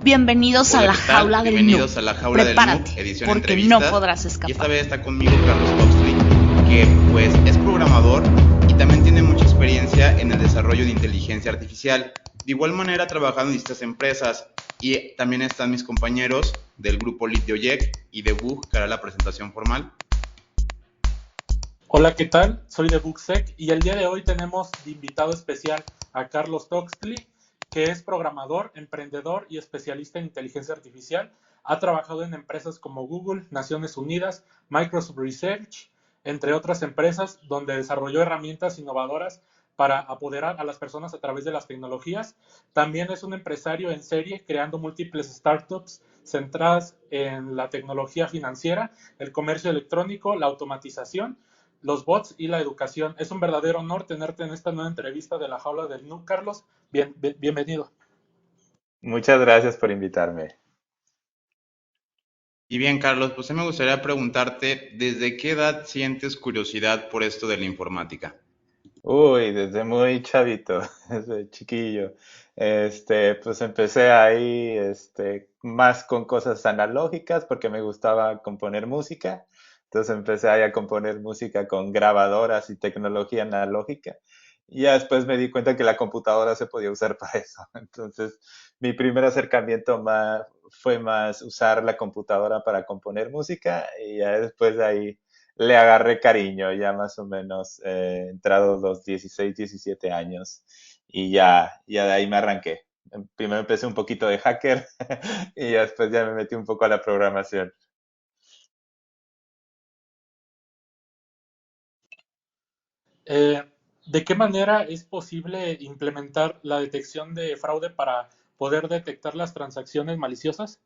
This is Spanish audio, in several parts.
Bienvenidos a Hola, la ¿qué tal? jaula del noob. Bienvenidos a la Jaula del Noob, Prepárate, edición porque no entrevistas. podrás Y esta escapar. vez está conmigo Carlos Huxley, que pues es programador y también tiene mucha experiencia en el desarrollo de inteligencia artificial. De igual manera ha trabajado en distintas empresas y también están mis compañeros del grupo Lead de OYEC y de Bug, que hará la presentación formal. Hola, ¿qué tal? Soy de Bugsec y el día de hoy tenemos de invitado especial a Carlos Toxtli, que es programador, emprendedor y especialista en inteligencia artificial. Ha trabajado en empresas como Google, Naciones Unidas, Microsoft Research, entre otras empresas, donde desarrolló herramientas innovadoras para apoderar a las personas a través de las tecnologías. También es un empresario en serie, creando múltiples startups centradas en la tecnología financiera, el comercio electrónico, la automatización, los bots y la educación. Es un verdadero honor tenerte en esta nueva entrevista de la Jaula del Noob, Carlos. Bienvenido. Muchas gracias por invitarme. Y bien, Carlos, pues a mí me gustaría preguntarte, ¿desde qué edad sientes curiosidad por esto de la informática? Uy, desde muy chavito, desde chiquillo. Pues empecé ahí, más con cosas analógicas porque me gustaba componer música. Entonces empecé ahí a componer música con grabadoras y tecnología analógica. Y ya después me di cuenta que la computadora se podía usar para eso. Entonces, mi primer acercamiento fue más usar la computadora para componer música y ya después de ahí le agarré cariño, ya más o menos entrados los 16, 17 años y ya de ahí me arranqué. Primero empecé un poquito de hacker y ya después ya me metí un poco a la programación. Eh, ¿De qué manera es posible implementar la detección de fraude para poder detectar las transacciones maliciosas?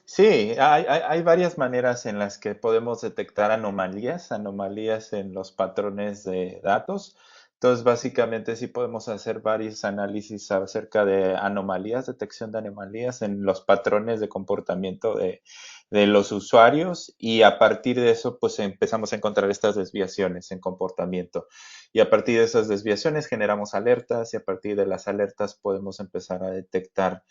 Sí, hay varias maneras en las que podemos detectar anomalías en los patrones de datos. Entonces, básicamente sí podemos hacer varios análisis acerca de anomalías, detección de anomalías en los patrones de comportamiento de los usuarios y a partir de eso, pues empezamos a encontrar estas desviaciones en comportamiento. Y a partir de esas desviaciones generamos alertas y a partir de las alertas podemos empezar a detectar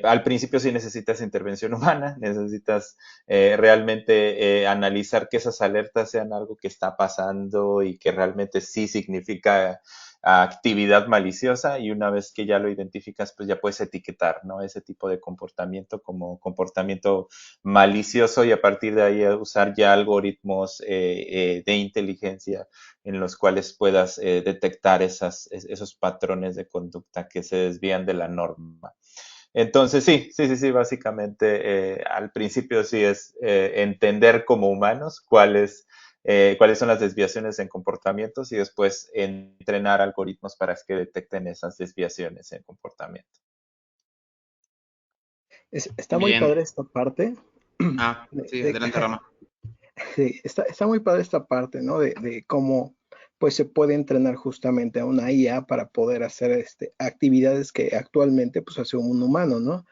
al principio sí necesitas intervención humana, necesitas realmente analizar que esas alertas sean algo que está pasando y que realmente sí significa actividad maliciosa y una vez que ya lo identificas, pues ya puedes etiquetar, ¿no? Ese tipo de comportamiento como comportamiento malicioso y a partir de ahí usar ya algoritmos de inteligencia en los cuales puedas detectar esos patrones de conducta que se desvían de la norma. Entonces, sí, básicamente al principio sí es entender como humanos cuáles son las desviaciones en comportamientos y después entrenar algoritmos para que detecten esas desviaciones en comportamiento. Está muy Bien. padre esta parte. Sí, de- adelante, Rama. sí, está muy padre esta parte, ¿no? De cómo pues se puede entrenar justamente a una IA para poder hacer actividades que actualmente pues hace un humano, ¿no?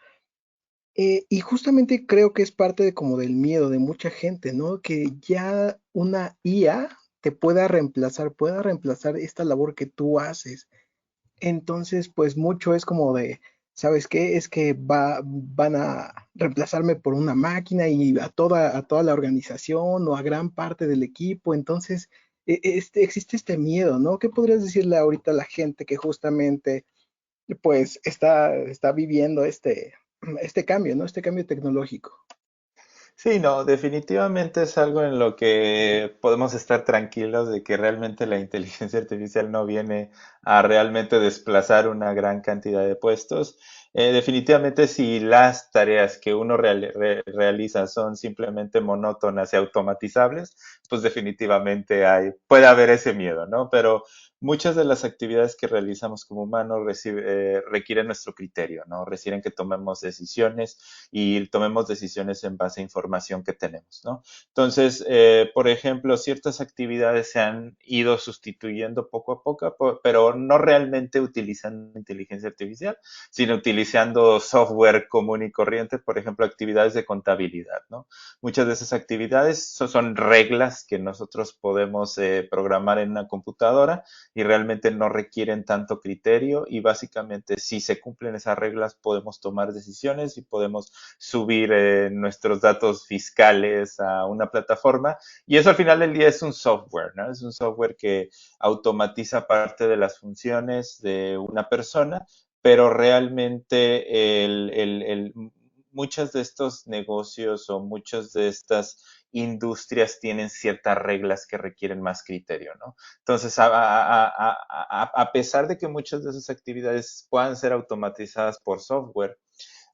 Y justamente creo que es parte de como del miedo de mucha gente, ¿no? Que ya una IA te pueda reemplazar esta labor que tú haces. Entonces, pues mucho es como de, ¿sabes qué? Es que van a reemplazarme por una máquina y a toda la organización o a gran parte del equipo. Entonces, existe este miedo, ¿no? ¿Qué podrías decirle ahorita a la gente que justamente, pues, está viviendo este cambio, ¿no? Este cambio tecnológico. Sí, no, definitivamente es algo en lo que podemos estar tranquilos de que realmente la inteligencia artificial no viene a realmente desplazar una gran cantidad de puestos. Definitivamente si las tareas que uno realiza son simplemente monótonas y automatizables, pues definitivamente puede haber ese miedo, ¿no? Pero muchas de las actividades que realizamos como humanos requieren nuestro criterio, ¿no? Requieren que tomemos decisiones y tomemos decisiones en base a información que tenemos, ¿no? Entonces, por ejemplo, ciertas actividades se han ido sustituyendo poco a poco, pero pero no realmente utilizando inteligencia artificial, sino utilizando software común y corriente, por ejemplo, actividades de contabilidad, ¿no? Muchas de esas actividades son reglas que nosotros podemos programar en una computadora y realmente no requieren tanto criterio y básicamente si se cumplen esas reglas podemos tomar decisiones y podemos subir nuestros datos fiscales a una plataforma y eso al final del día es un software, ¿no? Es un software que automatiza parte de las funciones de una persona, pero realmente muchos de estos negocios o muchas de estas industrias tienen ciertas reglas que requieren más criterio, ¿no? Entonces, a pesar de que muchas de esas actividades puedan ser automatizadas por software,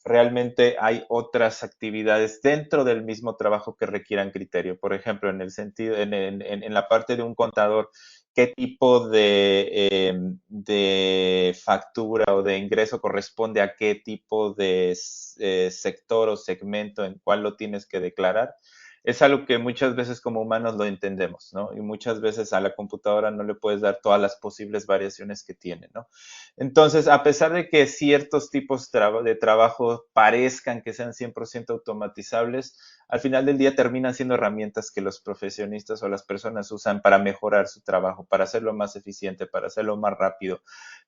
realmente hay otras actividades dentro del mismo trabajo que requieran criterio. Por ejemplo, en el sentido, en la parte de un contador, qué tipo de factura o de ingreso corresponde a qué tipo de sector o segmento en cuál lo tienes que declarar. Es algo que muchas veces como humanos lo entendemos, ¿no? Y muchas veces a la computadora no le puedes dar todas las posibles variaciones que tiene, ¿no? Entonces, a pesar de que ciertos tipos de trabajo parezcan que sean 100% automatizables, al final del día terminan siendo herramientas que los profesionistas o las personas usan para mejorar su trabajo, para hacerlo más eficiente, para hacerlo más rápido.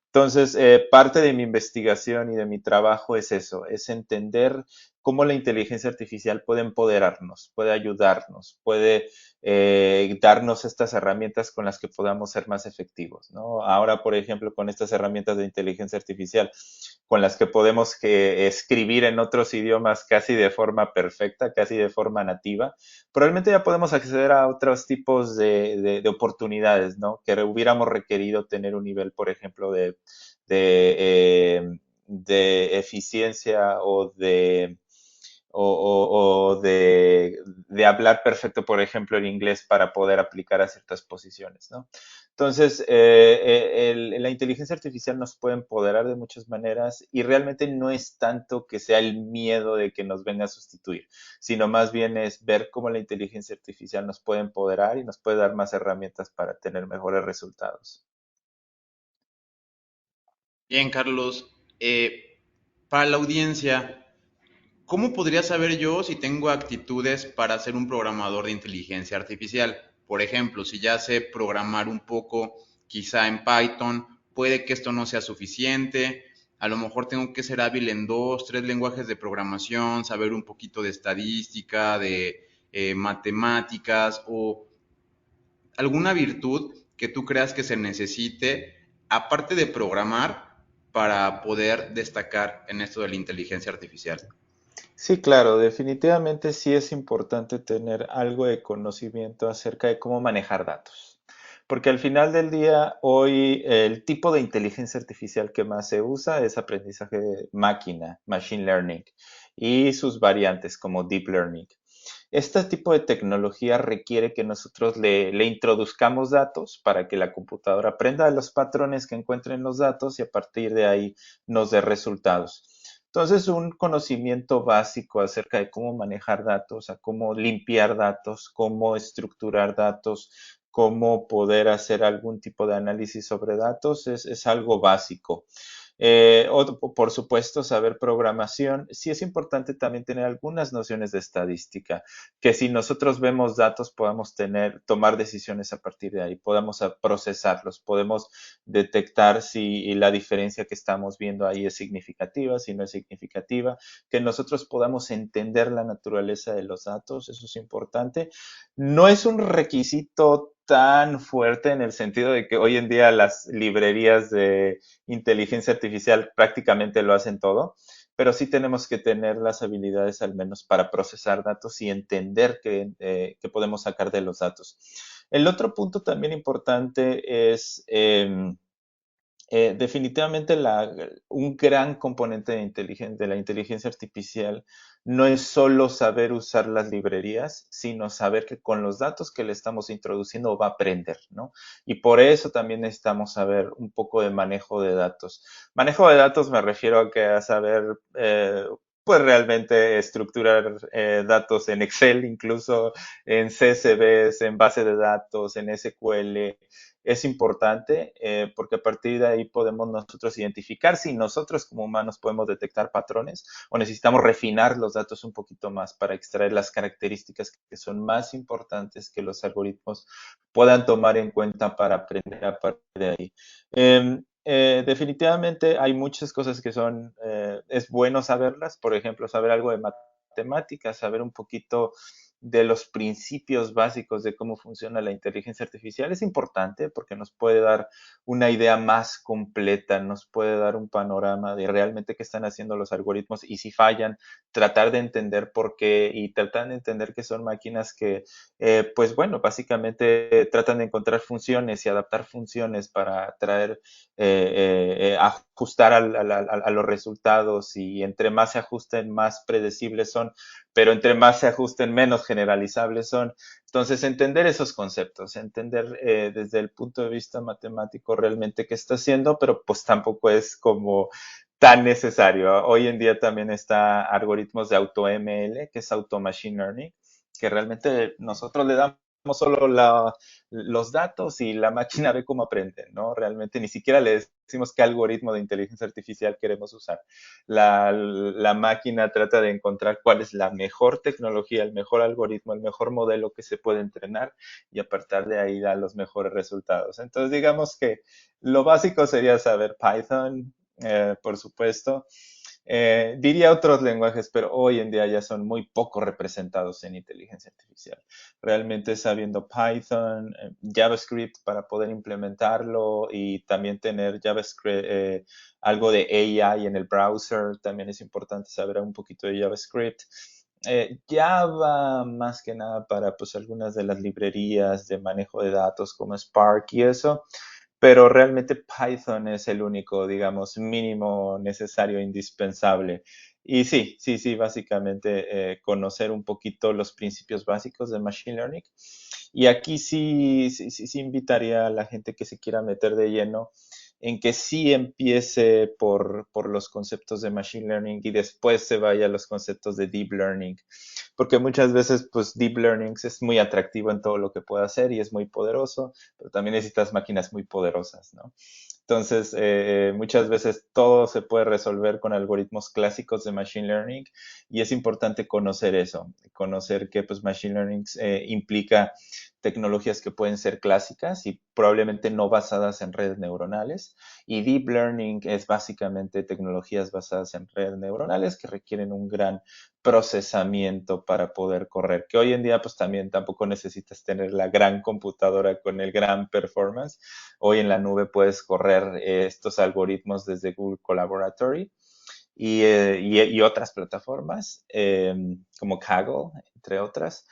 Entonces, parte de mi investigación y de mi trabajo es eso, es entender cómo la inteligencia artificial puede empoderarnos, puede ayudarnos, puede darnos estas herramientas con las que podamos ser más efectivos, ¿no? Ahora, por ejemplo, con estas herramientas de inteligencia artificial, con las que podemos escribir en otros idiomas casi de forma perfecta, casi de forma nativa, probablemente ya podemos acceder a otros tipos de oportunidades, ¿no? Que hubiéramos requerido tener un nivel, por ejemplo, de, de eficiencia o de hablar perfecto, por ejemplo, el inglés para poder aplicar a ciertas posiciones, ¿no? Entonces, la inteligencia artificial nos puede empoderar de muchas maneras y realmente no es tanto que sea el miedo de que nos venga a sustituir, sino más bien es ver cómo la inteligencia artificial nos puede empoderar y nos puede dar más herramientas para tener mejores resultados. Bien, Carlos, para la audiencia, ¿cómo podría saber yo si tengo actitudes para ser un programador de inteligencia artificial? Por ejemplo, si ya sé programar un poco, quizá en Python, puede que esto no sea suficiente. A lo mejor tengo que ser hábil en dos, tres lenguajes de programación, saber un poquito de estadística, de matemáticas o alguna virtud que tú creas que se necesite, aparte de programar, para poder destacar en esto de la inteligencia artificial. Sí, claro, definitivamente sí es importante tener algo de conocimiento acerca de cómo manejar datos. Porque al final del día, hoy el tipo de inteligencia artificial que más se usa es aprendizaje de máquina, machine learning, y sus variantes como deep learning. Este tipo de tecnología requiere que nosotros le introduzcamos datos para que la computadora aprenda los patrones que encuentre en los datos y a partir de ahí nos dé resultados. Entonces, un conocimiento básico acerca de cómo manejar datos, a cómo limpiar datos, cómo estructurar datos, cómo poder hacer algún tipo de análisis sobre datos es algo básico. Por supuesto, saber programación. Sí es importante también tener algunas nociones de estadística, que si nosotros vemos datos podamos tomar decisiones a partir de ahí, podamos procesarlos, podemos detectar si la diferencia que estamos viendo ahí es significativa, si no es significativa, que nosotros podamos entender la naturaleza de los datos, eso es importante. No es un requisito tan fuerte en el sentido de que hoy en día las librerías de inteligencia artificial prácticamente lo hacen todo, pero sí tenemos que tener las habilidades al menos para procesar datos y entender qué podemos sacar de los datos. El otro punto también importante es definitivamente un gran componente de la inteligencia artificial no es solo saber usar las librerías, sino saber que con los datos que le estamos introduciendo va a aprender, ¿no? Y por eso también necesitamos saber un poco de manejo de datos. Manejo de datos me refiero a saber, pues realmente estructurar datos en Excel, incluso en CSVs, en base de datos, en SQL, es importante porque a partir de ahí podemos nosotros identificar si nosotros como humanos podemos detectar patrones o necesitamos refinar los datos un poquito más para extraer las características que son más importantes que los algoritmos puedan tomar en cuenta para aprender a partir de ahí. Definitivamente hay muchas cosas que es bueno saberlas, por ejemplo, saber algo de matemáticas, saber un poquito de los principios básicos de cómo funciona la inteligencia artificial es importante porque nos puede dar una idea más completa, nos puede dar un panorama de realmente qué están haciendo los algoritmos y si fallan, tratar de entender por qué y tratar de entender que son máquinas que, pues bueno, básicamente tratan de encontrar funciones y adaptar funciones para ajustar a los resultados y entre más se ajusten, más predecibles son, pero entre más se ajusten, menos generalizables son. Entonces, entender esos conceptos, entender desde el punto de vista matemático realmente qué está haciendo, pero pues tampoco es como tan necesario. Hoy en día también está algoritmos de AutoML, que es Auto Machine Learning, que realmente nosotros le damos solo los datos y la máquina ve cómo aprende, ¿no? Realmente ni siquiera le decimos qué algoritmo de inteligencia artificial queremos usar. La máquina trata de encontrar cuál es la mejor tecnología, el mejor algoritmo, el mejor modelo que se puede entrenar y a partir de ahí da los mejores resultados. Entonces, digamos que lo básico sería saber Python, por supuesto. Diría otros lenguajes, pero hoy en día ya son muy poco representados en inteligencia artificial. Realmente sabiendo Python, JavaScript para poder implementarlo y también tener JavaScript, algo de AI en el browser, también es importante saber un poquito de JavaScript. Java más que nada para pues algunas de las librerías de manejo de datos como Spark y eso, pero realmente Python es el único, digamos, mínimo necesario, indispensable. Y sí, básicamente conocer un poquito los principios básicos de Machine Learning. Y aquí sí invitaría a la gente que se quiera meter de lleno en que sí empiece por los conceptos de Machine Learning y después se vaya a los conceptos de Deep Learning porque muchas veces pues Deep Learning es muy atractivo en todo lo que puede hacer y es muy poderoso, pero también necesitas máquinas muy poderosas, ¿no? Entonces, muchas veces todo se puede resolver con algoritmos clásicos de Machine Learning y es importante conocer eso, conocer que pues Machine Learning implica tecnologías que pueden ser clásicas y probablemente no basadas en redes neuronales. Y Deep Learning es básicamente tecnologías basadas en redes neuronales que requieren un gran procesamiento para poder correr, que hoy en día pues también tampoco necesitas tener la gran computadora con el gran performance. Hoy en la nube puedes correr estos algoritmos desde Google Collaboratory y otras plataformas como Kaggle, entre otras.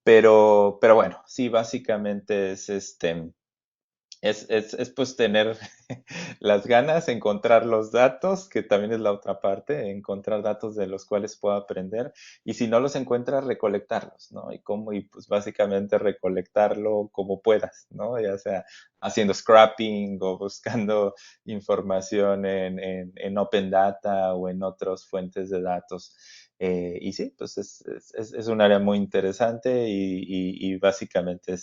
Pero bueno, sí, básicamente es pues tener las ganas, encontrar los datos, que también es la otra parte, encontrar datos de los cuales puedo aprender, y si no los encuentras, recolectarlos, ¿no? Y pues básicamente recolectarlo como puedas, ¿no? Ya sea haciendo scrapping o buscando información en Open Data o en otras fuentes de datos. Y sí, pues es un área muy interesante y básicamente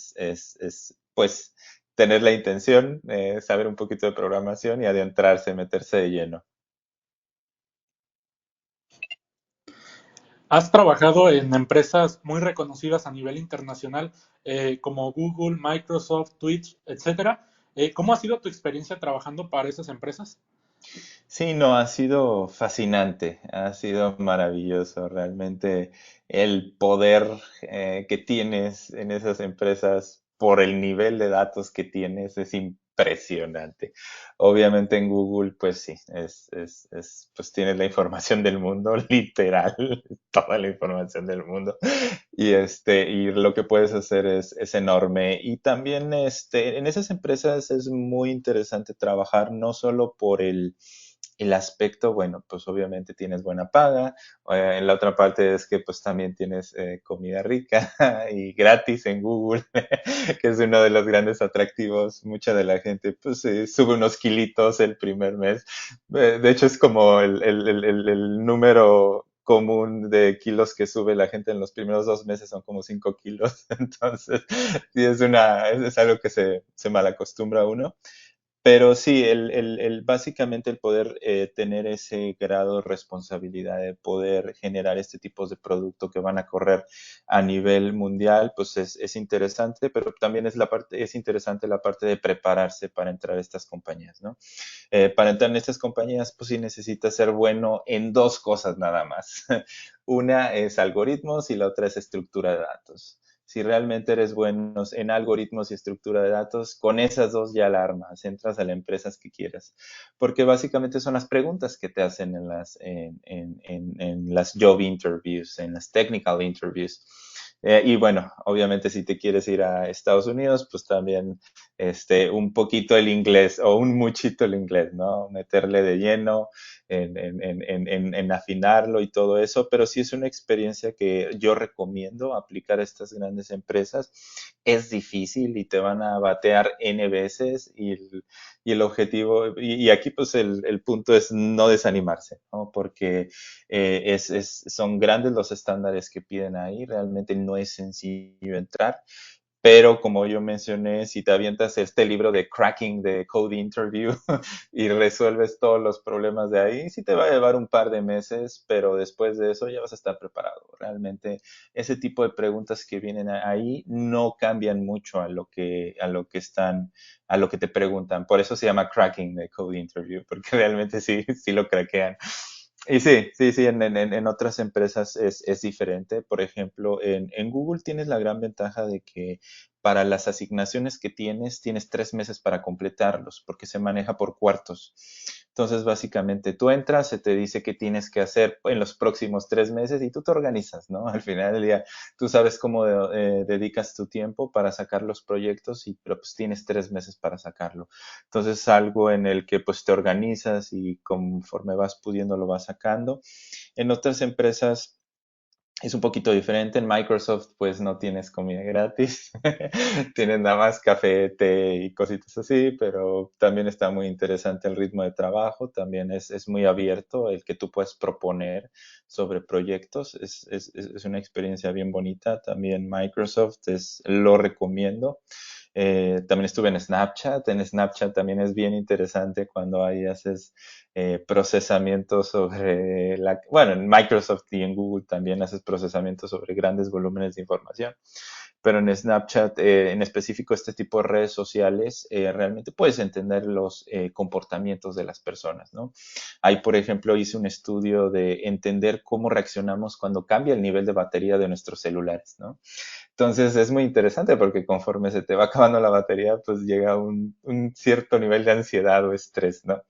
pues tener la intención, saber un poquito de programación y adentrarse, meterse de lleno. Has trabajado en empresas muy reconocidas a nivel internacional, como Google, Microsoft, Twitch, etcétera. ¿Cómo ha sido tu experiencia trabajando para esas empresas? Sí, no, ha sido fascinante, ha sido maravilloso realmente el poder que tienes en esas empresas por el nivel de datos que tienes es impresionante. Obviamente en Google, pues sí, pues tienes la información del mundo, literal, toda la información del mundo. Y lo que puedes hacer es enorme. Y también en esas empresas es muy interesante trabajar no solo por el aspecto, bueno, pues obviamente tienes buena paga, en la otra parte es que pues también tienes comida rica y gratis en Google, que es uno de los grandes atractivos. Mucha de la gente pues sube unos kilitos el primer mes. De hecho es como el número común de kilos que sube la gente en los primeros 2 meses son como 5 kilos. Entonces, sí, es algo que se malacostumbra uno. Pero sí, básicamente el poder tener ese grado de responsabilidad de poder generar este tipo de producto que van a correr a nivel mundial, pues es interesante, pero también es interesante la parte de prepararse para entrar a estas compañías, ¿no? Para entrar en estas compañías, pues sí necesitas ser bueno en dos cosas nada más. Una es algoritmos y la otra es estructura de datos. Si realmente eres bueno en algoritmos y estructura de datos, con esas dos ya la armas, entras a las empresas que quieras. Porque básicamente son las preguntas que te hacen en las job interviews, en las technical interviews. Y bueno, obviamente si te quieres ir a Estados Unidos, pues también un poquito el inglés o un muchito el inglés, ¿no? Meterle de lleno en afinarlo y todo eso, pero sí es una experiencia que yo recomiendo aplicar a estas grandes empresas. Es difícil y te van a batear N veces y el objetivo, y aquí pues el punto es no desanimarse, ¿no? Porque son grandes los estándares que piden ahí, realmente no es sencillo entrar. Pero como yo mencioné, si te avientas este libro de Cracking the Code Interview y resuelves todos los problemas de ahí, sí te va a llevar un par de meses, pero después de eso ya vas a estar preparado. Realmente ese tipo de preguntas que vienen ahí no cambian mucho a lo que te preguntan. Por eso se llama Cracking the Code Interview, porque realmente sí lo craquean. Y sí, en otras empresas es diferente. Por ejemplo, en Google tienes la gran ventaja de que para las asignaciones que tienes 3 meses para completarlos, porque se maneja por cuartos. Entonces, básicamente, tú entras, se te dice qué tienes que hacer en los próximos 3 meses y tú te organizas, ¿no? Al final del día, tú sabes cómo dedicas tu tiempo para sacar los proyectos, pero pues tienes 3 meses para sacarlo. Entonces, es algo en el que pues te organizas y conforme vas pudiendo lo vas sacando. En otras empresas es un poquito diferente. En Microsoft, pues no tienes comida gratis. Tienes nada más café, té y cositas así, pero también está muy interesante el ritmo de trabajo. También es muy abierto el que tú puedes proponer sobre proyectos. Es una experiencia bien bonita. También Microsoft lo recomiendo. También estuve en Snapchat. En Snapchat también es bien interesante cuando ahí haces procesamiento sobre bueno, en Microsoft y en Google también haces procesamiento sobre grandes volúmenes de información. Pero en Snapchat, en específico este tipo de redes sociales, realmente puedes entender los comportamientos de las personas, ¿no? Ahí, por ejemplo, hice un estudio de entender cómo reaccionamos cuando cambia el nivel de batería de nuestros celulares, ¿no? Entonces es muy interesante porque conforme se te va acabando la batería, pues llega un cierto nivel de ansiedad o estrés, ¿no?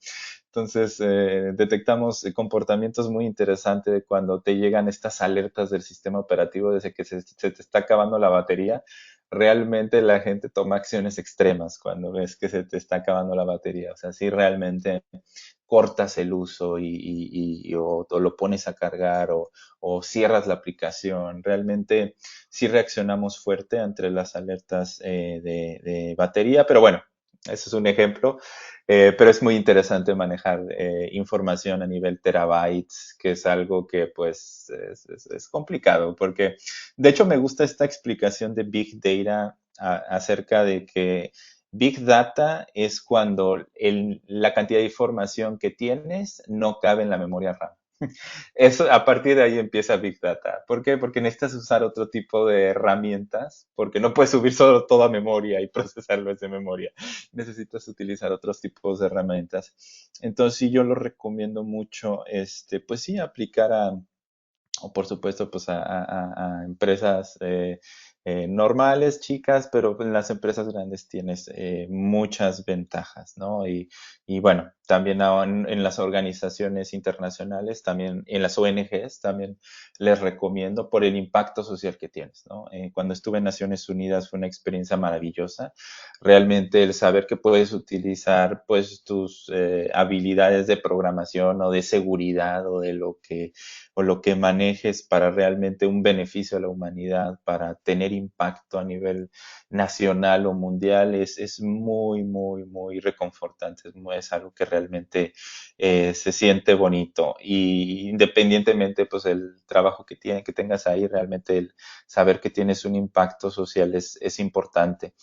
Entonces detectamos comportamientos muy interesantes de cuando te llegan estas alertas del sistema operativo desde que se te está acabando la batería. Realmente la gente toma acciones extremas cuando ves que se te está acabando la batería. O sea, sí realmente cortas el uso o lo pones a cargar o cierras la aplicación. Realmente sí reaccionamos fuerte ante las alertas de batería, pero bueno, ese es un ejemplo. Pero es muy interesante manejar información a nivel terabytes, que es algo que pues es complicado, porque de hecho me gusta esta explicación de Big Data acerca de que Big Data es cuando la cantidad de información que tienes no cabe en la memoria RAM. Eso, a partir de ahí empieza Big Data. ¿Por qué? Porque necesitas usar otro tipo de herramientas, porque no puedes subir solo toda memoria y procesarlo desde memoria. Necesitas utilizar otros tipos de herramientas. Entonces, sí, yo lo recomiendo mucho, pues sí, aplicar o por supuesto, pues a empresas normales, chicas, pero en las empresas grandes tienes muchas ventajas, ¿no? Y bueno, también en las organizaciones internacionales, también en las ONGs, también les recomiendo por el impacto social que tienes, ¿no? Cuando estuve en Naciones Unidas fue una experiencia maravillosa. Realmente el saber que puedes utilizar, pues, tus habilidades de programación o de seguridad o lo que manejes para realmente un beneficio a la humanidad, para tener tener impacto a nivel nacional o mundial es muy, muy, muy reconfortante. Es algo que realmente se siente bonito. Y independientemente, pues el trabajo que tengas ahí, realmente el saber que tienes un impacto social es importante.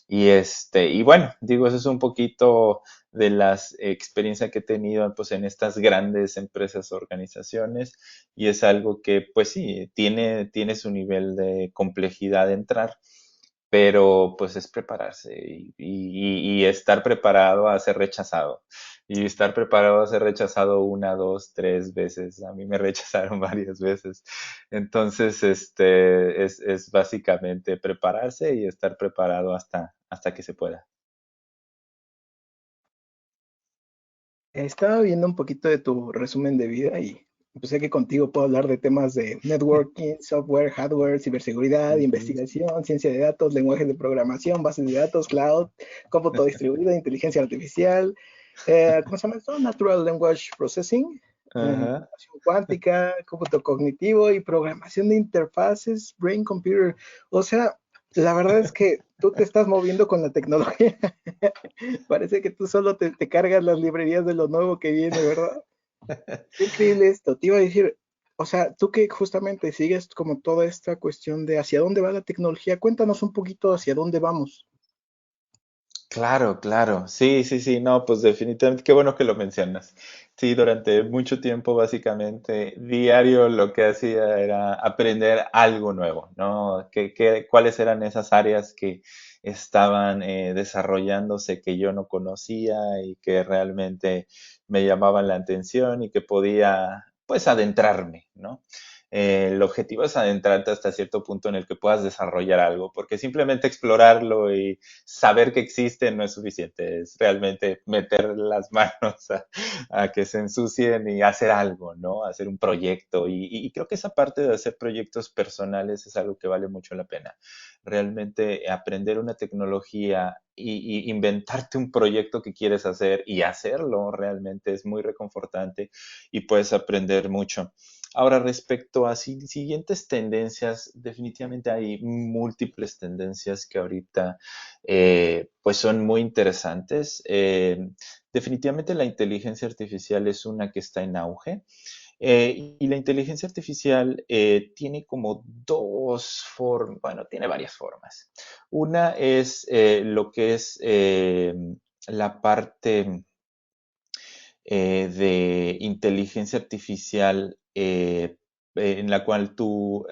Y bueno, digo, eso es un poquito de las experiencias que he tenido pues en estas grandes empresas, organizaciones, y es algo que pues sí, tiene su nivel de complejidad de entrar, pero pues es prepararse y estar preparado a ser rechazado. Y estar preparado a ser rechazado una, dos, tres veces. A mí me rechazaron varias veces. Entonces, es básicamente prepararse y estar preparado hasta que se pueda. Estaba viendo un poquito de tu resumen de vida y pues sé que contigo puedo hablar de temas de networking, software, hardware, ciberseguridad, Ujú. investigación, ciencia de datos, lenguajes de programación, bases de datos, cloud, cómputo distribuido, inteligencia artificial, ¿cómo se llama esto? Natural Language Processing, Ajá. computación cuántica, cómputo cognitivo y programación de interfaces, brain computer. O sea, la verdad es que tú te estás moviendo con la tecnología. Parece que tú solo te cargas las librerías de lo nuevo que viene, ¿verdad? Qué increíble esto. Te iba a decir, o sea, tú que justamente sigues como toda esta cuestión de hacia dónde va la tecnología, cuéntanos un poquito hacia dónde vamos. Claro, claro. Sí, sí, sí. No, pues definitivamente, qué bueno que lo mencionas. Sí, durante mucho tiempo, básicamente, diario lo que hacía era aprender algo nuevo, ¿no? Cuáles eran esas áreas que estaban desarrollándose que yo no conocía y que realmente me llamaban la atención y que podía, pues, adentrarme, ¿no? El objetivo es adentrarte hasta cierto punto en el que puedas desarrollar algo, porque simplemente explorarlo y saber que existe no es suficiente, es realmente meter las manos a que se ensucien y hacer algo, ¿no? Hacer un proyecto. Y creo que esa parte de hacer proyectos personales es algo que vale mucho la pena. Realmente aprender una tecnología y inventarte un proyecto que quieres hacer y hacerlo realmente es muy reconfortante y puedes aprender mucho. Ahora, respecto a siguientes tendencias, definitivamente hay múltiples tendencias que ahorita pues son muy interesantes. Definitivamente la inteligencia artificial es una que está en auge. Y la inteligencia artificial tiene como dos formas, bueno, tiene varias formas. Una es lo que es la parte de inteligencia artificial en la cual tú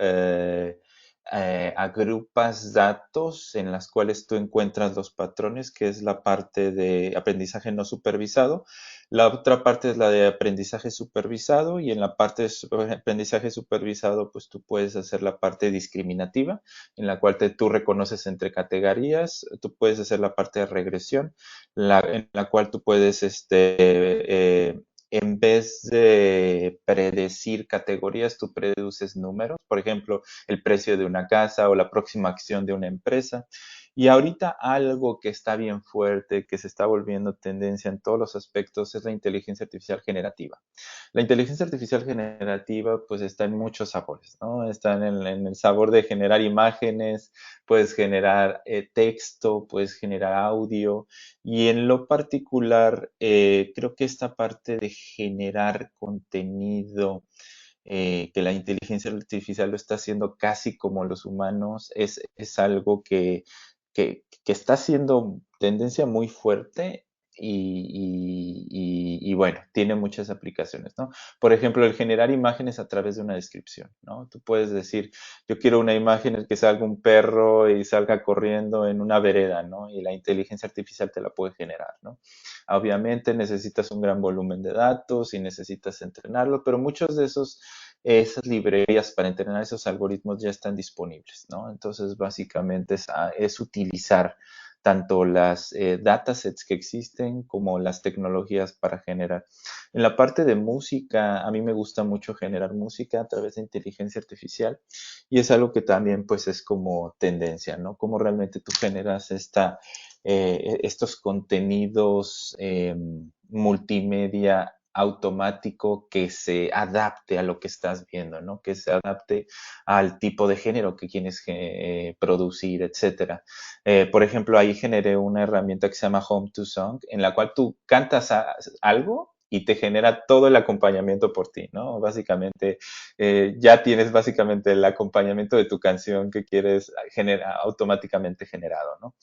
agrupas datos en las cuales tú encuentras los patrones, que es la parte de aprendizaje no supervisado. La otra parte es la de aprendizaje supervisado y en la parte de aprendizaje supervisado, pues tú puedes hacer la parte discriminativa, en la cual tú reconoces entre categorías, tú puedes hacer la parte de regresión en la cual tú puedes, en vez de predecir categorías, tú prededuces números, por ejemplo, el precio de una casa o la próxima acción de una empresa. Y ahorita algo que está bien fuerte, que se está volviendo tendencia en todos los aspectos, es la inteligencia artificial generativa. La inteligencia artificial generativa pues está en muchos sabores, ¿no? Está en el sabor de generar imágenes, puedes generar texto, puedes generar audio, y en lo particular, creo que esta parte de generar contenido, que la inteligencia artificial lo está haciendo casi como los humanos, es algo que está siendo tendencia muy fuerte y bueno, tiene muchas aplicaciones, ¿no? Por ejemplo, el generar imágenes a través de una descripción, ¿no? Tú puedes decir, yo quiero una imagen en que salga un perro y salga corriendo en una vereda, ¿no? Y la inteligencia artificial te la puede generar, ¿no? Obviamente necesitas un gran volumen de datos y necesitas entrenarlo, pero muchos de esas librerías para entrenar esos algoritmos ya están disponibles, ¿no? Entonces, básicamente es utilizar tanto las datasets que existen como las tecnologías para generar. En la parte de música, a mí me gusta mucho generar música a través de inteligencia artificial y es algo que también pues es como tendencia, ¿no? Cómo realmente tú generas estos contenidos multimedia automático que se adapte a lo que estás viendo, ¿no? Que se adapte al tipo de género que quieres producir, etcétera. Por ejemplo, ahí generé una herramienta que se llama Home to Song, en la cual tú cantas algo y te genera todo el acompañamiento por ti, ¿no? Básicamente, ya tienes básicamente el acompañamiento de tu canción que quieres automáticamente generado, ¿no?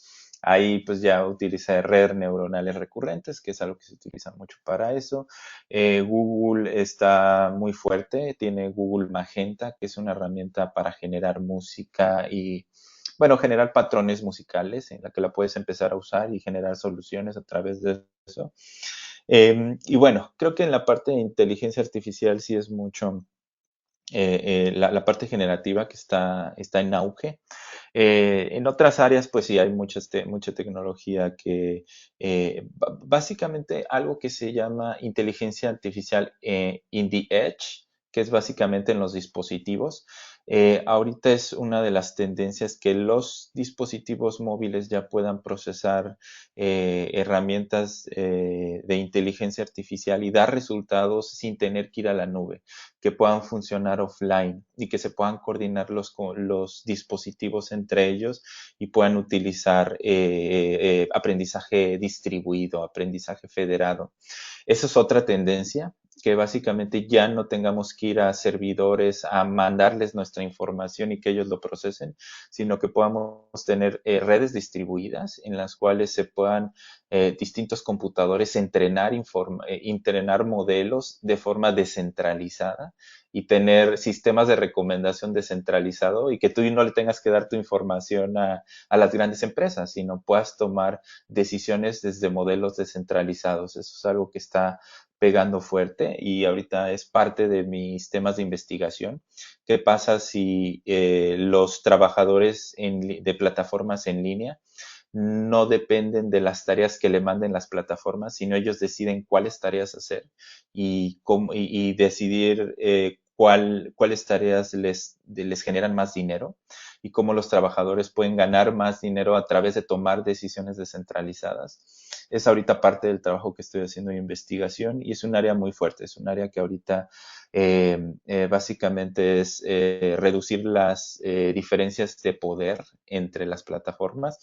Ahí pues ya utiliza redes neuronales recurrentes, que es algo que se utiliza mucho para eso. Google está muy fuerte, tiene Google Magenta, que es una herramienta para generar música y, bueno, generar patrones musicales en la que la puedes empezar a usar y generar soluciones a través de eso. Y bueno, creo que en la parte de inteligencia artificial sí es mucho la parte generativa que está en auge. En otras áreas, pues sí, hay mucha tecnología que básicamente algo que se llama inteligencia artificial in the edge, que es básicamente en los dispositivos. Ahorita es una de las tendencias que los dispositivos móviles ya puedan procesar herramientas de inteligencia artificial y dar resultados sin tener que ir a la nube, que puedan funcionar offline y que se puedan coordinar los dispositivos entre ellos y puedan utilizar aprendizaje distribuido, aprendizaje federado. Esa es otra tendencia, que básicamente ya no tengamos que ir a servidores a mandarles nuestra información y que ellos lo procesen, sino que podamos tener redes distribuidas en las cuales se puedan distintos computadores entrenar modelos de forma descentralizada y tener sistemas de recomendación descentralizado y que tú no le tengas que dar tu información a las grandes empresas, sino puedas tomar decisiones desde modelos descentralizados. Eso es algo que está pegando fuerte y ahorita es parte de mis temas de investigación. ¿Qué pasa si los trabajadores de plataformas en línea no dependen de las tareas que le manden las plataformas, sino ellos deciden cuáles tareas hacer y decidir cuáles tareas les generan más dinero y cómo los trabajadores pueden ganar más dinero a través de tomar decisiones descentralizadas? Es ahorita parte del trabajo que estoy haciendo de investigación y es un área muy fuerte, es un área que ahorita básicamente es reducir las diferencias de poder entre las plataformas.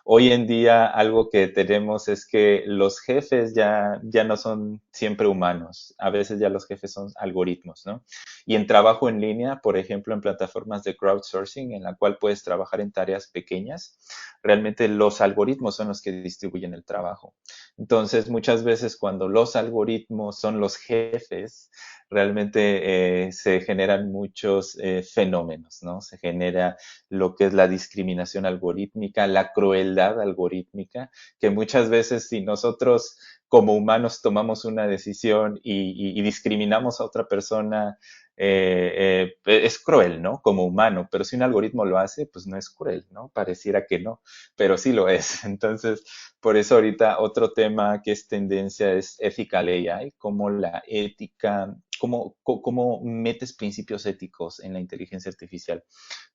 Hoy en día algo que tenemos es que los jefes ya no son siempre humanos, a veces ya los jefes son algoritmos, ¿no? Y en trabajo en línea, por ejemplo, en plataformas de crowdsourcing, en la cual puedes trabajar en tareas pequeñas, realmente los algoritmos son los que distribuyen el trabajo. Entonces, muchas veces cuando los algoritmos son los jefes, realmente se generan muchos fenómenos, ¿no? Se genera lo que es la discriminación algorítmica, la crueldad algorítmica, que muchas veces si nosotros como humanos tomamos una decisión y discriminamos a otra persona, es cruel, ¿no? Como humano, pero si un algoritmo lo hace, pues no es cruel, ¿no? Pareciera que no, pero sí lo es. Entonces, por eso ahorita otro tema que es tendencia es ethical AI, como la ética, cómo metes principios éticos en la inteligencia artificial,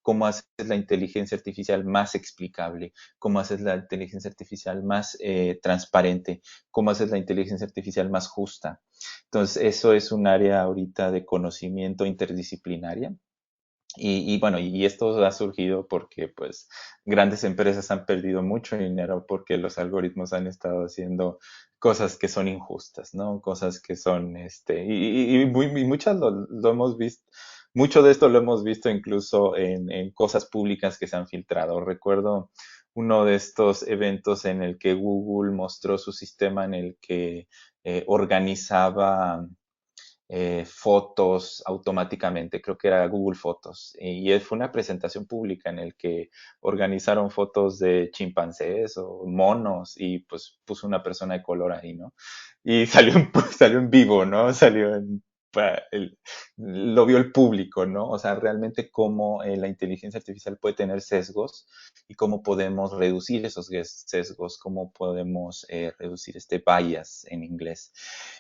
cómo haces la inteligencia artificial más explicable, cómo haces la inteligencia artificial más transparente, cómo haces la inteligencia artificial más justa. Entonces, eso es un área ahorita de conocimiento interdisciplinaria. Bueno, y esto ha surgido porque pues grandes empresas han perdido mucho dinero porque los algoritmos han estado haciendo cosas que son injustas, ¿no? Cosas que son, y muchas lo hemos visto, mucho de esto lo hemos visto incluso en cosas públicas que se han filtrado. Recuerdo uno de estos eventos en el que Google mostró su sistema en el que organizaba fotos automáticamente, creo que era Google Fotos, y fue una presentación pública en el que organizaron fotos de chimpancés o monos y pues puso una persona de color ahí, ¿no? Y salió en vivo, ¿no? Lo vio el público, ¿no? O sea, realmente cómo la inteligencia artificial puede tener sesgos y cómo podemos reducir esos sesgos, cómo podemos reducir este bias en inglés.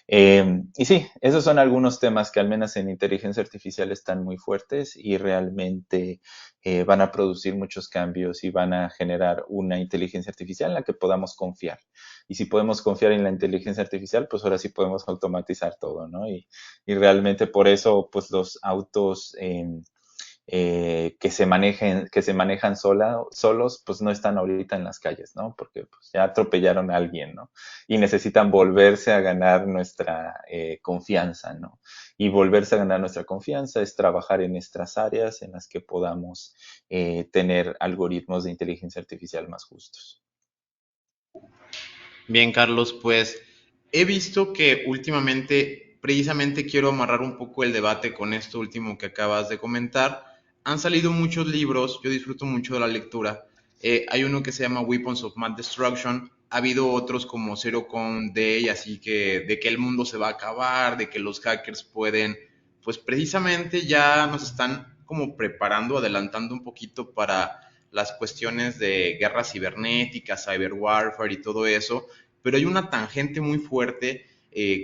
Y sí, esos son algunos temas que al menos en inteligencia artificial están muy fuertes y realmente van a producir muchos cambios y van a generar una inteligencia artificial en la que podamos confiar Y si podemos confiar en la inteligencia artificial, pues ahora sí podemos automatizar todo, ¿no? Y realmente por eso, pues los autos que se manejan solos, pues no están ahorita en las calles, ¿no? Porque pues, ya atropellaron a alguien, ¿no? Y necesitan volverse a ganar nuestra confianza, ¿no? Y volverse a ganar nuestra confianza es trabajar en estas áreas en las que podamos tener algoritmos de inteligencia artificial más justos. Bien, Carlos, pues he visto que últimamente, precisamente quiero amarrar un poco el debate con esto último que acabas de comentar. Han salido muchos libros, yo disfruto mucho de la lectura. Hay uno que se llama Weapons of Mass Destruction. Ha habido otros como Zero Count Day, así que de que el mundo se va a acabar, de que los hackers pueden, pues precisamente ya nos están como preparando, adelantando un poquito para las cuestiones de guerra cibernética, cyber warfare y todo eso, pero hay una tangente muy fuerte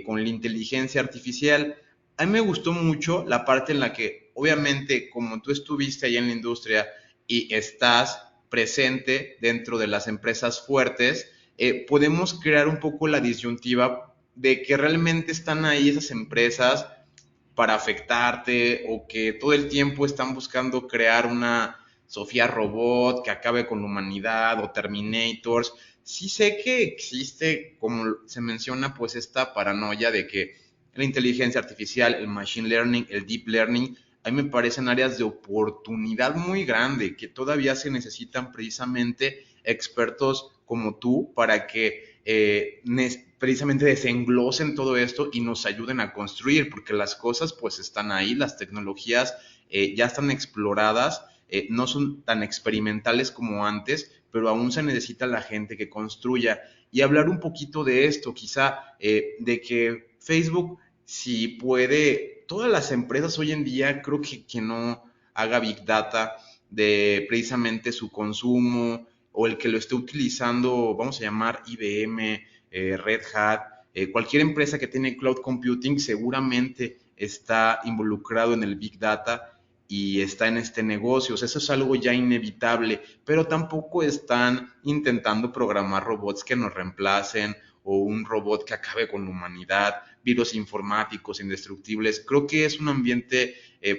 con la inteligencia artificial. A mí me gustó mucho la parte en la que, obviamente, como tú estuviste ahí en la industria y estás presente dentro de las empresas fuertes, podemos crear un poco la disyuntiva de que realmente están ahí esas empresas para afectarte o que todo el tiempo están buscando crear una Sofía Robot que acabe con la humanidad o Terminators. Sí sé que existe, como se menciona, pues esta paranoia de que la inteligencia artificial, el machine learning, el deep learning, a mí me parecen áreas de oportunidad muy grande que todavía se necesitan precisamente expertos como tú para que precisamente desenglosen todo esto y nos ayuden a construir, porque las cosas pues están ahí, las tecnologías ya están exploradas, no son tan experimentales como antes, pero aún se necesita la gente que construya. Y hablar un poquito de esto, quizá, de que Facebook, si puede, todas las empresas hoy en día, creo que no haga Big Data de precisamente su consumo, o el que lo esté utilizando, vamos a llamar IBM, Red Hat, cualquier empresa que tiene cloud computing seguramente está involucrado en el Big Data y está en este negocio. O sea, eso es algo ya inevitable, pero tampoco están intentando programar robots que nos reemplacen o un robot que acabe con la humanidad, virus informáticos indestructibles. Creo que es un ambiente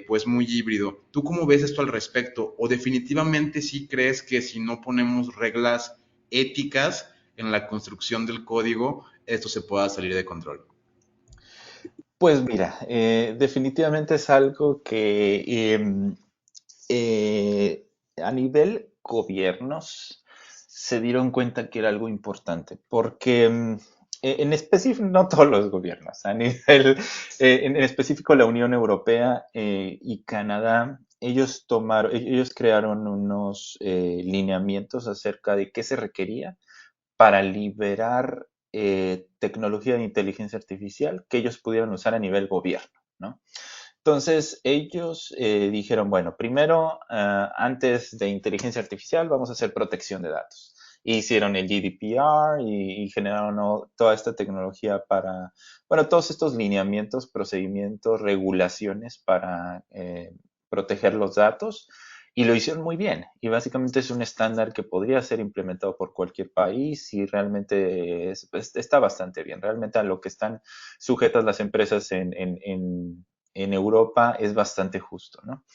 pues muy híbrido. ¿Tú cómo ves esto al respecto? ¿O definitivamente sí crees que si no ponemos reglas éticas en la construcción del código, esto se pueda salir de control? Pues mira, definitivamente es algo que a nivel gobiernos se dieron cuenta que era algo importante, porque en específico, no todos los gobiernos, a nivel, en específico la Unión Europea y Canadá, ellos crearon unos lineamientos acerca de qué se requería para liberar tecnología de inteligencia artificial que ellos pudieran usar a nivel gobierno, ¿no? Entonces, ellos dijeron, bueno, primero, antes de inteligencia artificial, vamos a hacer protección de datos. Hicieron el GDPR y generaron, ¿no?, toda esta tecnología para, bueno, todos estos lineamientos, procedimientos, regulaciones para proteger los datos. Y lo hicieron muy bien. Y básicamente es un estándar que podría ser implementado por cualquier país y realmente está bastante bien. Realmente a lo que están sujetas las empresas en Europa es bastante justo, ¿no?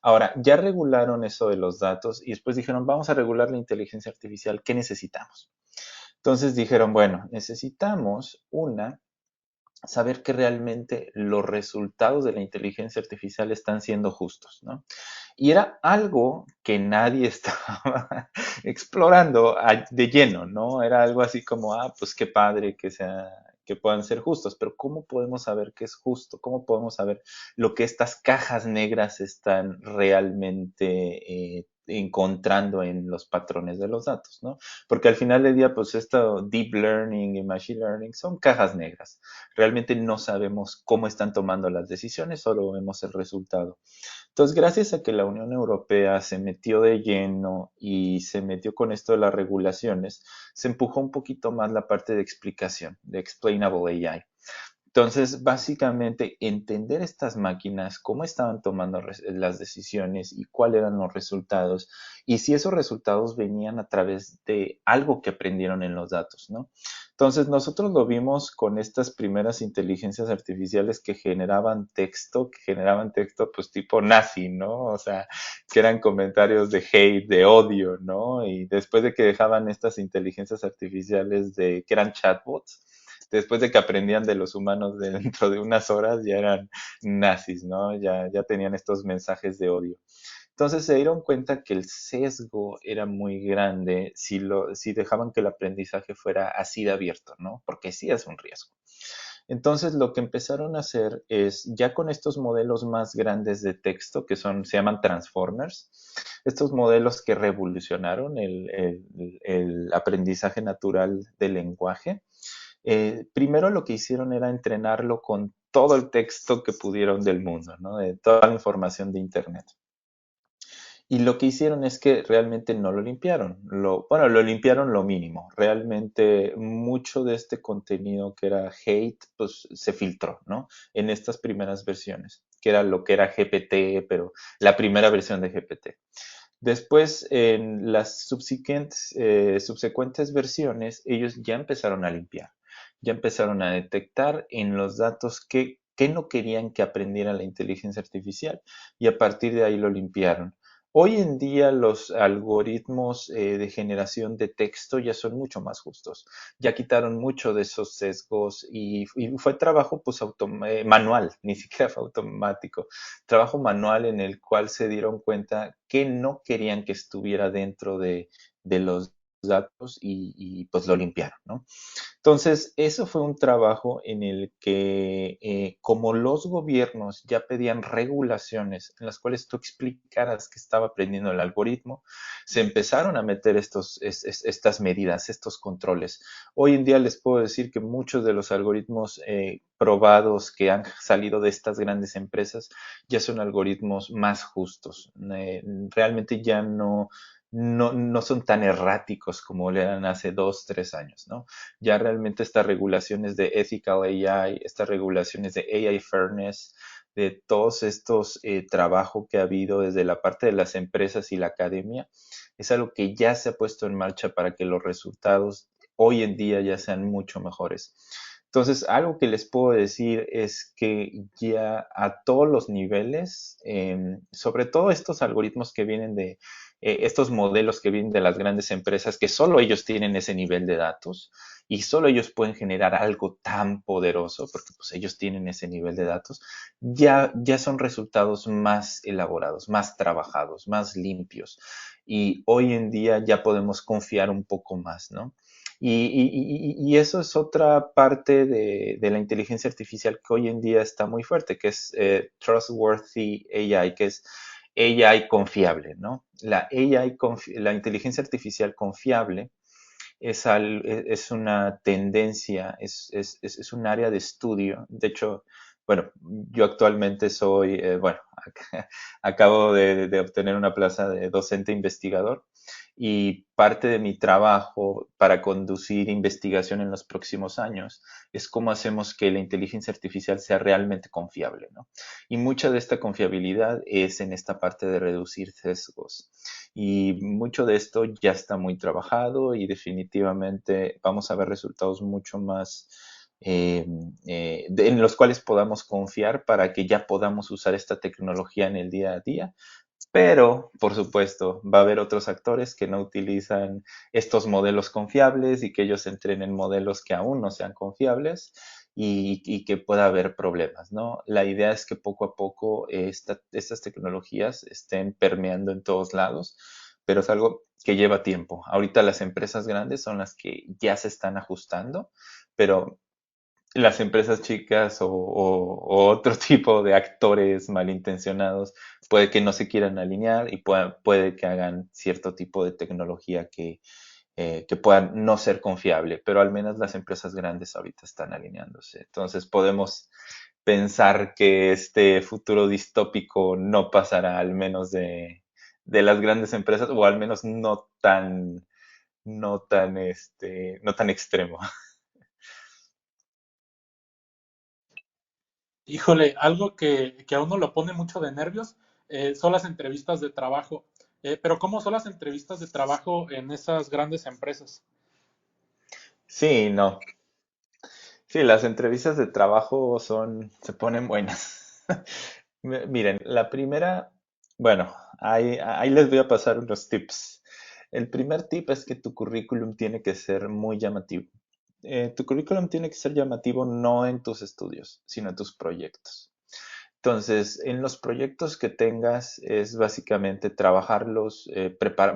Ahora, ya regularon eso de los datos y después dijeron, vamos a regular la inteligencia artificial, ¿qué necesitamos? Entonces dijeron, bueno, necesitamos saber que realmente los resultados de la inteligencia artificial están siendo justos, ¿no? Y era algo que nadie estaba explorando de lleno, ¿no? Era algo así como, pues qué padre que puedan ser justos, pero ¿cómo podemos saber que es justo? ¿Cómo podemos saber lo que estas cajas negras están realmente encontrando en los patrones de los datos, ¿no? Porque al final del día, pues esto deep learning y machine learning son cajas negras. Realmente no sabemos cómo están tomando las decisiones, solo vemos el resultado. Entonces, gracias a que la Unión Europea se metió de lleno y se metió con esto de las regulaciones, se empujó un poquito más la parte de explicación, de explainable AI. Entonces, básicamente, entender estas máquinas, cómo estaban tomando las decisiones y cuáles eran los resultados, y si esos resultados venían a través de algo que aprendieron en los datos, ¿no? Entonces nosotros lo vimos con estas primeras inteligencias artificiales que generaban texto pues tipo nazi, ¿no? O sea, que eran comentarios de hate, de odio, ¿no? Y después de que dejaban estas inteligencias artificiales que eran chatbots, después de que aprendían de los humanos dentro de unas horas, ya eran nazis, ¿no? Ya tenían estos mensajes de odio. Entonces se dieron cuenta que el sesgo era muy grande si dejaban que el aprendizaje fuera así de abierto, ¿no? Porque sí es un riesgo. Entonces lo que empezaron a hacer es, ya con estos modelos más grandes de texto, se llaman transformers, estos modelos que revolucionaron el aprendizaje natural del lenguaje, primero lo que hicieron era entrenarlo con todo el texto que pudieron del mundo, ¿no? De toda la información de Internet. Y lo que hicieron es que realmente no lo limpiaron. Bueno, lo limpiaron lo mínimo. Realmente mucho de este contenido que era hate, pues se filtró, ¿no? En estas primeras versiones, que era lo que era GPT, pero la primera versión de GPT. Después, en las subsecuentes versiones, ellos ya empezaron a limpiar, ya empezaron a detectar en los datos que no querían que aprendiera la inteligencia artificial y a partir de ahí lo limpiaron. Hoy en día los algoritmos de generación de texto ya son mucho más justos, ya quitaron mucho de esos sesgos y fue trabajo pues manual, ni siquiera fue automático, trabajo manual en el cual se dieron cuenta que no querían que estuviera dentro de los datos pues lo limpiaron, ¿no? Entonces, eso fue un trabajo en el que, como los gobiernos ya pedían regulaciones en las cuales tú explicaras que estaba aprendiendo el algoritmo, se empezaron a meter estas medidas, estos controles. Hoy en día les puedo decir que muchos de los algoritmos probados que han salido de estas grandes empresas ya son algoritmos más justos. Realmente ya no son tan erráticos como lo eran hace 2, 3 años, ¿no? Ya realmente estas regulaciones de Ethical AI, estas regulaciones de AI Fairness, de todos estos trabajos que ha habido desde la parte de las empresas y la academia, es algo que ya se ha puesto en marcha para que los resultados hoy en día ya sean mucho mejores. Entonces, algo que les puedo decir es que ya a todos los niveles, sobre todo estos algoritmos que vienen estos modelos que vienen de las grandes empresas, que solo ellos tienen ese nivel de datos y solo ellos pueden generar algo tan poderoso, porque pues ellos tienen ese nivel de datos, ya son resultados más elaborados, más trabajados, más limpios. Y hoy en día ya podemos confiar un poco más, ¿no? Y eso es otra parte de la inteligencia artificial que hoy en día está muy fuerte, que es Trustworthy AI, que es AI confiable, ¿no? La inteligencia artificial confiable es una tendencia, es un área de estudio. De hecho, bueno, yo actualmente soy, acabo de obtener una plaza de docente investigador y parte de mi trabajo para conducir investigación en los próximos años es cómo hacemos que la inteligencia artificial sea realmente confiable, ¿no? Y mucha de esta confiabilidad es en esta parte de reducir sesgos. Y mucho de esto ya está muy trabajado y definitivamente vamos a ver resultados mucho más en los cuales podamos confiar para que ya podamos usar esta tecnología en el día a día. Pero, por supuesto, va a haber otros actores que no utilizan estos modelos confiables y que ellos entrenen modelos que aún no sean confiables y que pueda haber problemas, ¿no? La idea es que poco a poco estas tecnologías estén permeando en todos lados, pero es algo que lleva tiempo. Ahorita las empresas grandes son las que ya se están ajustando, pero las empresas chicas o otro tipo de actores malintencionados puede que no se quieran alinear y puede que hagan cierto tipo de tecnología que pueda no ser confiable, pero al menos las empresas grandes ahorita están alineándose. Entonces podemos pensar que este futuro distópico no pasará al menos de las grandes empresas o al menos no tan extremo. Híjole, algo que a uno lo pone mucho de nervios son las entrevistas de trabajo. Pero ¿cómo son las entrevistas de trabajo en esas grandes empresas? Sí, no. Sí, las entrevistas de trabajo se ponen buenas. Miren, la primera, bueno, ahí les voy a pasar unos tips. El primer tip es que tu currículum tiene que ser muy llamativo. Tu currículum tiene que ser llamativo no en tus estudios, sino en tus proyectos. Entonces, en los proyectos que tengas es básicamente trabajarlos,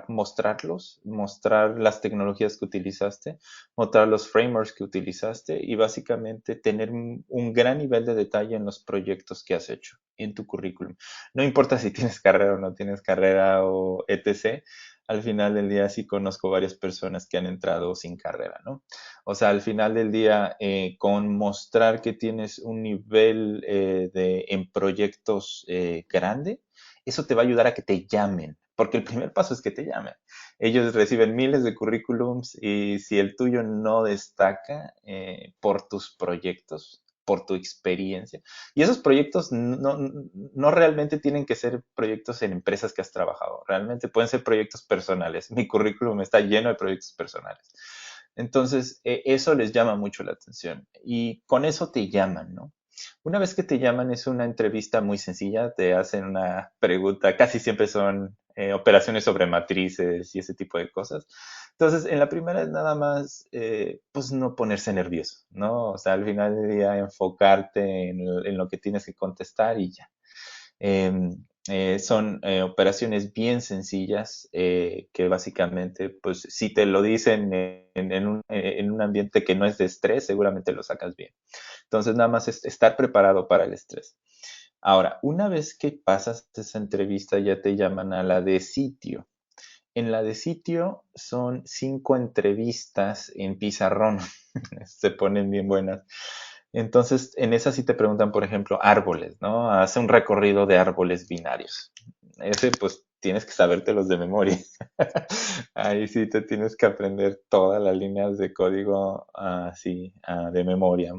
mostrarlos, mostrar las tecnologías que utilizaste, mostrar los frameworks que utilizaste y básicamente tener un gran nivel de detalle en los proyectos que has hecho en tu currículum. No importa si tienes carrera o no tienes carrera o etc. Al final del día sí conozco varias personas que han entrado sin carrera, ¿no? O sea, al final del día, con mostrar que tienes un nivel en proyectos grande, eso te va a ayudar a que te llamen, porque el primer paso es que te llamen. Ellos reciben miles de currículums y si el tuyo no destaca por tus proyectos, por tu experiencia, y esos proyectos no realmente tienen que ser proyectos en empresas que has trabajado, realmente pueden ser proyectos personales. Mi currículum está lleno de proyectos personales. Entonces, eso les llama mucho la atención y con eso te llaman, ¿no? Una vez que te llaman es una entrevista muy sencilla, te hacen una pregunta, casi siempre son operaciones sobre matrices y ese tipo de cosas. Entonces, en la primera es nada más, pues no ponerse nervioso, ¿no? O sea, al final del día enfocarte en lo que tienes que contestar y ya. Son operaciones bien sencillas que básicamente, pues si te lo dicen en un ambiente que no es de estrés, seguramente lo sacas bien. Entonces, nada más es estar preparado para el estrés. Ahora, una vez que pasas esa entrevista, ya te llaman a la de sitio. En la de sitio son 5 entrevistas en pizarrón. Se ponen bien buenas. Entonces, en esa sí te preguntan, por ejemplo, árboles, ¿no? Hace un recorrido de árboles binarios. Ese, pues, tienes que sabértelos de memoria. Ahí sí te tienes que aprender todas las líneas de código así, de memoria.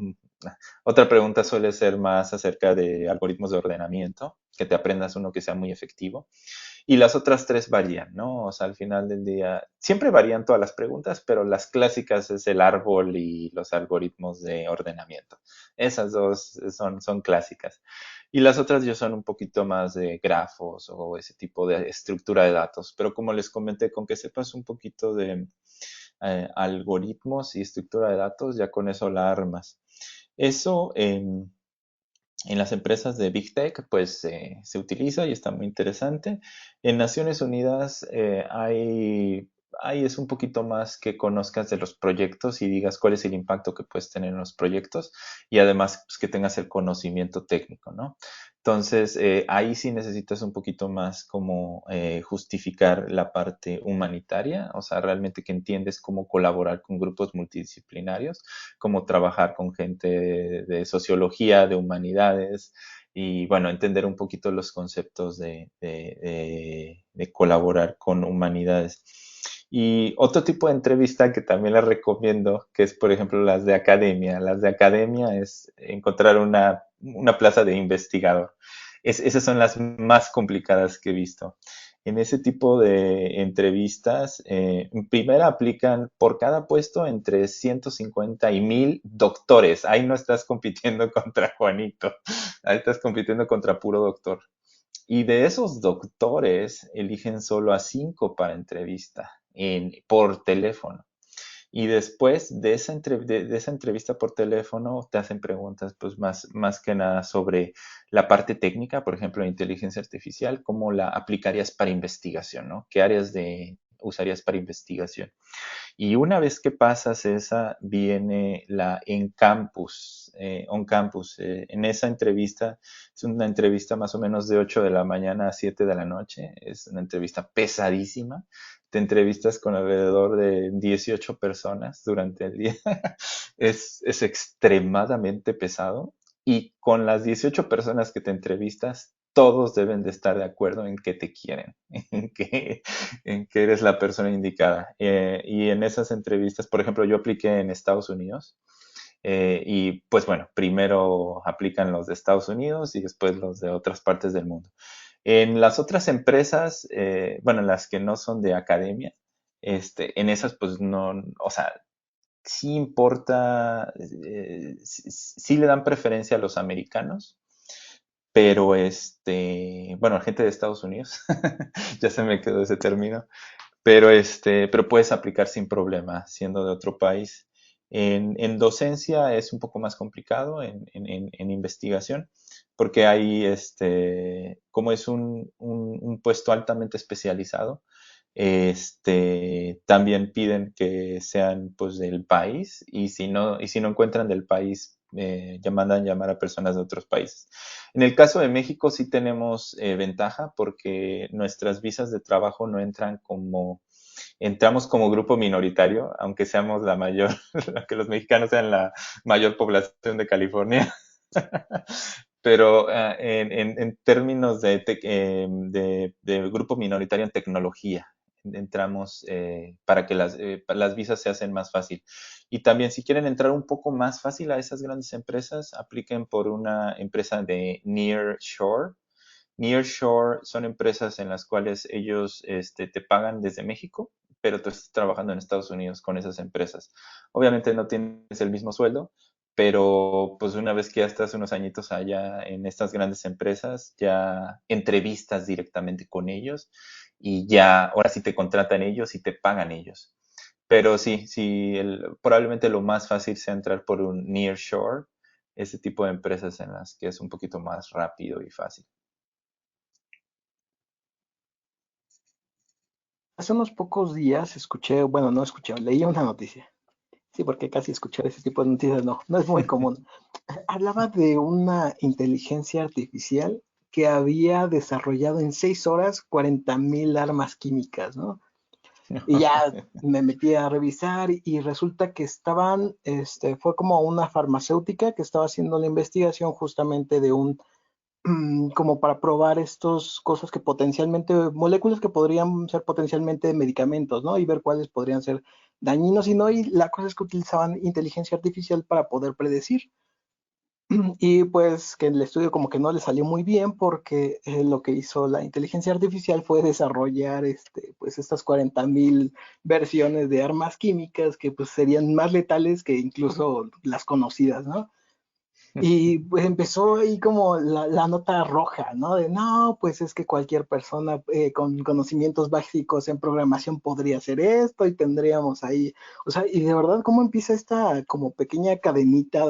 Otra pregunta suele ser más acerca de algoritmos de ordenamiento, que te aprendas uno que sea muy efectivo. Y las otras tres varían, ¿no? O sea, al final del día, siempre varían todas las preguntas, pero las clásicas es el árbol y los algoritmos de ordenamiento. Esas dos son clásicas. Y las otras ya son un poquito más de grafos o ese tipo de estructura de datos. Pero como les comenté, con que sepas un poquito de algoritmos y estructura de datos, ya con eso la armas. Eso en las empresas de Big Tech, pues se utiliza y está muy interesante. En Naciones Unidas es un poquito más que conozcas de los proyectos y digas cuál es el impacto que puedes tener en los proyectos y además pues, que tengas el conocimiento técnico, ¿no? Entonces, ahí sí necesitas un poquito más como justificar la parte humanitaria, o sea, realmente que entiendes cómo colaborar con grupos multidisciplinarios, cómo trabajar con gente de sociología, de humanidades y, bueno, entender un poquito los conceptos de colaborar con humanidades. Y otro tipo de entrevista que también les recomiendo, que es por ejemplo las de academia. Las de academia es encontrar una plaza de investigador. Esas son las más complicadas que he visto. En ese tipo de entrevistas, primero aplican por cada puesto entre 150 y 1000 doctores. Ahí no estás compitiendo contra Juanito, ahí estás compitiendo contra puro doctor. Y de esos doctores eligen solo a 5 para entrevista por teléfono. Y después de esa entrevista por teléfono te hacen preguntas pues más que nada sobre la parte técnica, por ejemplo, de inteligencia artificial, cómo la aplicarías para investigación, ¿no? ¿Qué áreas usarías para investigación? Y una vez que pasas esa, viene la en campus, on campus. En esa entrevista, es una entrevista más o menos de 8 de la mañana a 7 de la noche. Es una entrevista pesadísima. Te entrevistas con alrededor de 18 personas durante el día. Es extremadamente pesado. Y con las 18 personas que te entrevistas, todos deben de estar de acuerdo en que te quieren, en que eres la persona indicada. Y en esas entrevistas, por ejemplo, yo apliqué en Estados Unidos y pues bueno, primero aplican los de Estados Unidos y después los de otras partes del mundo. En las otras empresas, bueno, las que no son de academia, en esas pues no, o sea, sí importa, sí le dan preferencia a los americanos, pero bueno, gente de Estados Unidos, ya se me quedó ese término, pero puedes aplicar sin problema siendo de otro país. En docencia es un poco más complicado en investigación, porque hay, como es un puesto altamente especializado, también piden que sean pues del país, y si no encuentran del país, ya mandan llamar a personas de otros países. En el caso de México sí tenemos ventaja porque nuestras visas de trabajo no entramos como grupo minoritario, aunque seamos la mayor, aunque los mexicanos sean la mayor población de California. Pero en términos de grupo minoritario en tecnología, entramos para que las visas se hacen más fácil. Y también si quieren entrar un poco más fácil a esas grandes empresas, apliquen por una empresa de Nearshore. Nearshore son empresas en las cuales ellos te pagan desde México, pero tú estás trabajando en Estados Unidos con esas empresas. Obviamente no tienes el mismo sueldo, pero pues una vez que ya estás unos añitos allá en estas grandes empresas, ya entrevistas directamente con ellos y ya ahora sí te contratan ellos y te pagan ellos. Pero sí, sí, probablemente lo más fácil sea entrar por un nearshore, ese tipo de empresas en las que es un poquito más rápido y fácil. Hace unos pocos días escuché, bueno, no escuché, leí una noticia. Sí, porque casi escuchar ese tipo de noticias no es muy común. Hablaba de una inteligencia artificial que había desarrollado en 6 horas 40.000 armas químicas, ¿no? Y ya me metí a revisar y resulta que fue como una farmacéutica que estaba haciendo la investigación justamente de como para probar estos cosas que potencialmente, moléculas que podrían ser potencialmente medicamentos, ¿no? Y ver cuáles podrían ser dañinos y no. Y la cosa es que utilizaban inteligencia artificial para poder predecir. Y pues que el estudio como que no le salió muy bien porque lo que hizo la inteligencia artificial fue desarrollar pues estas 40.000 versiones de armas químicas que pues serían más letales que incluso las conocidas, ¿no? Y pues empezó ahí como la nota roja, ¿no? De no, pues es que cualquier persona con conocimientos básicos en programación podría hacer esto y tendríamos ahí, o sea, y de verdad, ¿cómo empieza esta como pequeña cadenita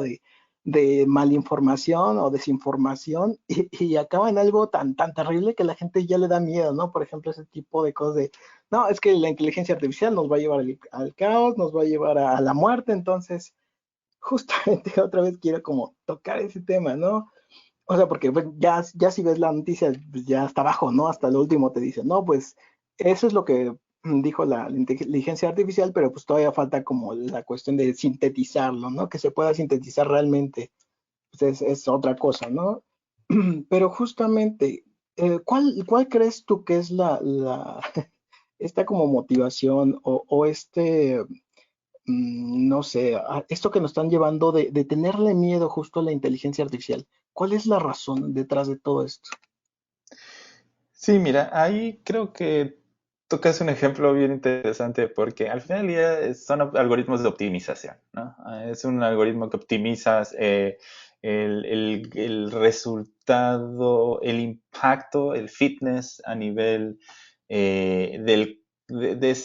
de malinformación o desinformación y acaba en algo tan terrible que la gente ya le da miedo, ¿no? Por ejemplo, ese tipo de cosas de, no, es que la inteligencia artificial nos va a llevar al caos, nos va a llevar a la muerte, entonces justamente otra vez quiero como tocar ese tema, ¿no? O sea, porque bueno, ya si ves la noticia, pues ya hasta abajo, ¿no? Hasta el último te dice, no, pues eso es lo que dijo la inteligencia artificial, pero pues todavía falta como la cuestión de sintetizarlo, ¿no? Que se pueda sintetizar realmente, pues es otra cosa, ¿no? Pero justamente, ¿cuál crees tú que es esta como motivación no sé, esto que nos están llevando de tenerle miedo justo a la inteligencia artificial? ¿Cuál es la razón detrás de todo esto? Sí, mira, ahí creo que tocas un ejemplo bien interesante porque al final del día son algoritmos de optimización, ¿no? Es un algoritmo que optimizas el resultado, el impacto, el fitness a nivel de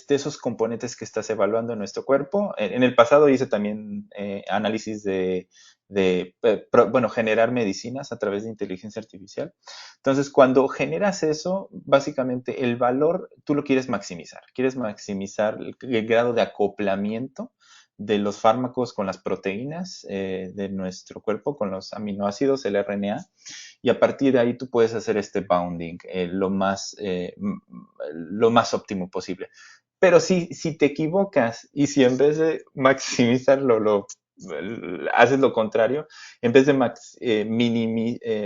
esos componentes que estás evaluando en nuestro cuerpo. En el pasado hice también análisis bueno, generar medicinas a través de inteligencia artificial. Entonces, cuando generas eso, básicamente el valor tú lo quieres maximizar el grado de acoplamiento de los fármacos con las proteínas de nuestro cuerpo, con los aminoácidos, el RNA, y a partir de ahí tú puedes hacer este bounding lo más óptimo posible. Pero si te equivocas y si en vez de maximizarlo haces lo contrario, en vez de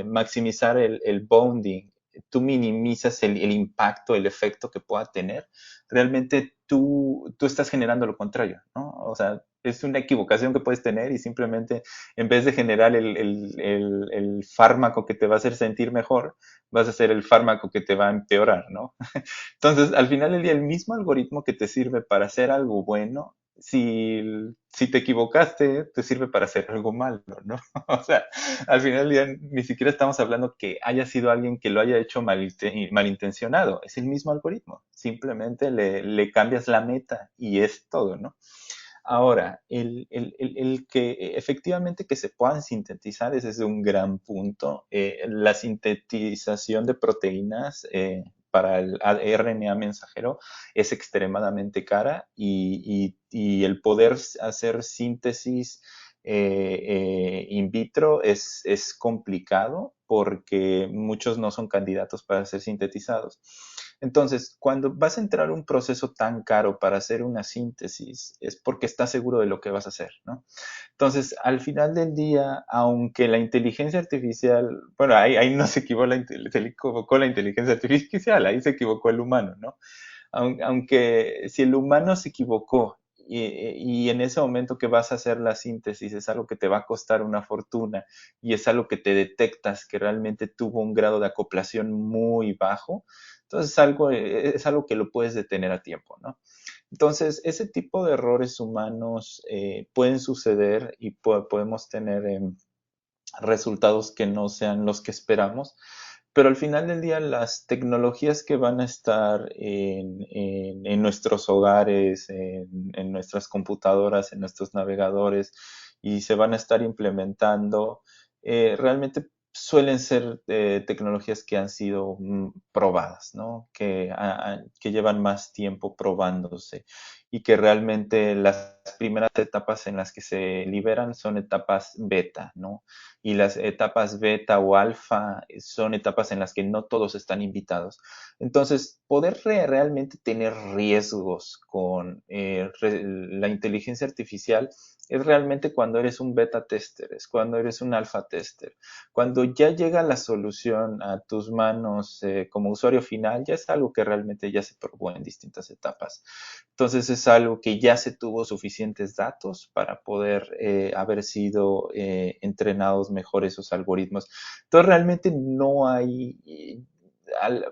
maximizar el bounding, tú minimizas el impacto, el efecto que pueda tener, realmente tú estás generando lo contrario, ¿no? O sea, es una equivocación que puedes tener y simplemente en vez de generar el fármaco que te va a hacer sentir mejor, vas a hacer el fármaco que te va a empeorar, ¿no? Entonces, al final del día, el mismo algoritmo que te sirve para hacer algo bueno, si te equivocaste, te sirve para hacer algo malo, ¿no? O sea, al final del día ni siquiera estamos hablando que haya sido alguien que lo haya hecho malintencionado, es el mismo algoritmo, simplemente le cambias la meta y es todo, ¿no? Ahora, el que efectivamente que se puedan sintetizar, ese es un gran punto. La sintetización de proteínas para el RNA mensajero es extremadamente cara y el poder hacer síntesis in vitro es complicado porque muchos no son candidatos para ser sintetizados. Entonces, cuando vas a entrar a un proceso tan caro para hacer una síntesis, es porque estás seguro de lo que vas a hacer, ¿no? Entonces, al final del día, aunque la inteligencia artificial, bueno, ahí no se equivocó la inteligencia artificial, ahí se equivocó el humano, ¿no? Aunque si el humano se equivocó y en ese momento que vas a hacer la síntesis es algo que te va a costar una fortuna y es algo que te detectas que realmente tuvo un grado de acoplación muy bajo, entonces es algo que lo puedes detener a tiempo, ¿no? Entonces, ese tipo de errores humanos pueden suceder y podemos tener resultados que no sean los que esperamos, pero al final del día las tecnologías que van a estar en nuestros hogares, en nuestras computadoras, en nuestros navegadores y se van a estar implementando, realmente suelen ser tecnologías que han sido probadas, ¿no? Que llevan más tiempo probándose y que realmente las primeras etapas en las que se liberan son etapas beta, ¿no? Y las etapas beta o alfa son etapas en las que no todos están invitados. Entonces, poder realmente tener riesgos con la inteligencia artificial es realmente cuando eres un beta tester, es cuando eres un alfa tester. Cuando ya llega la solución a tus manos como usuario final, ya es algo que realmente ya se probó en distintas etapas. Entonces es algo que ya se tuvo suficientes datos para poder haber sido entrenados mejor esos algoritmos. Entonces realmente no hay,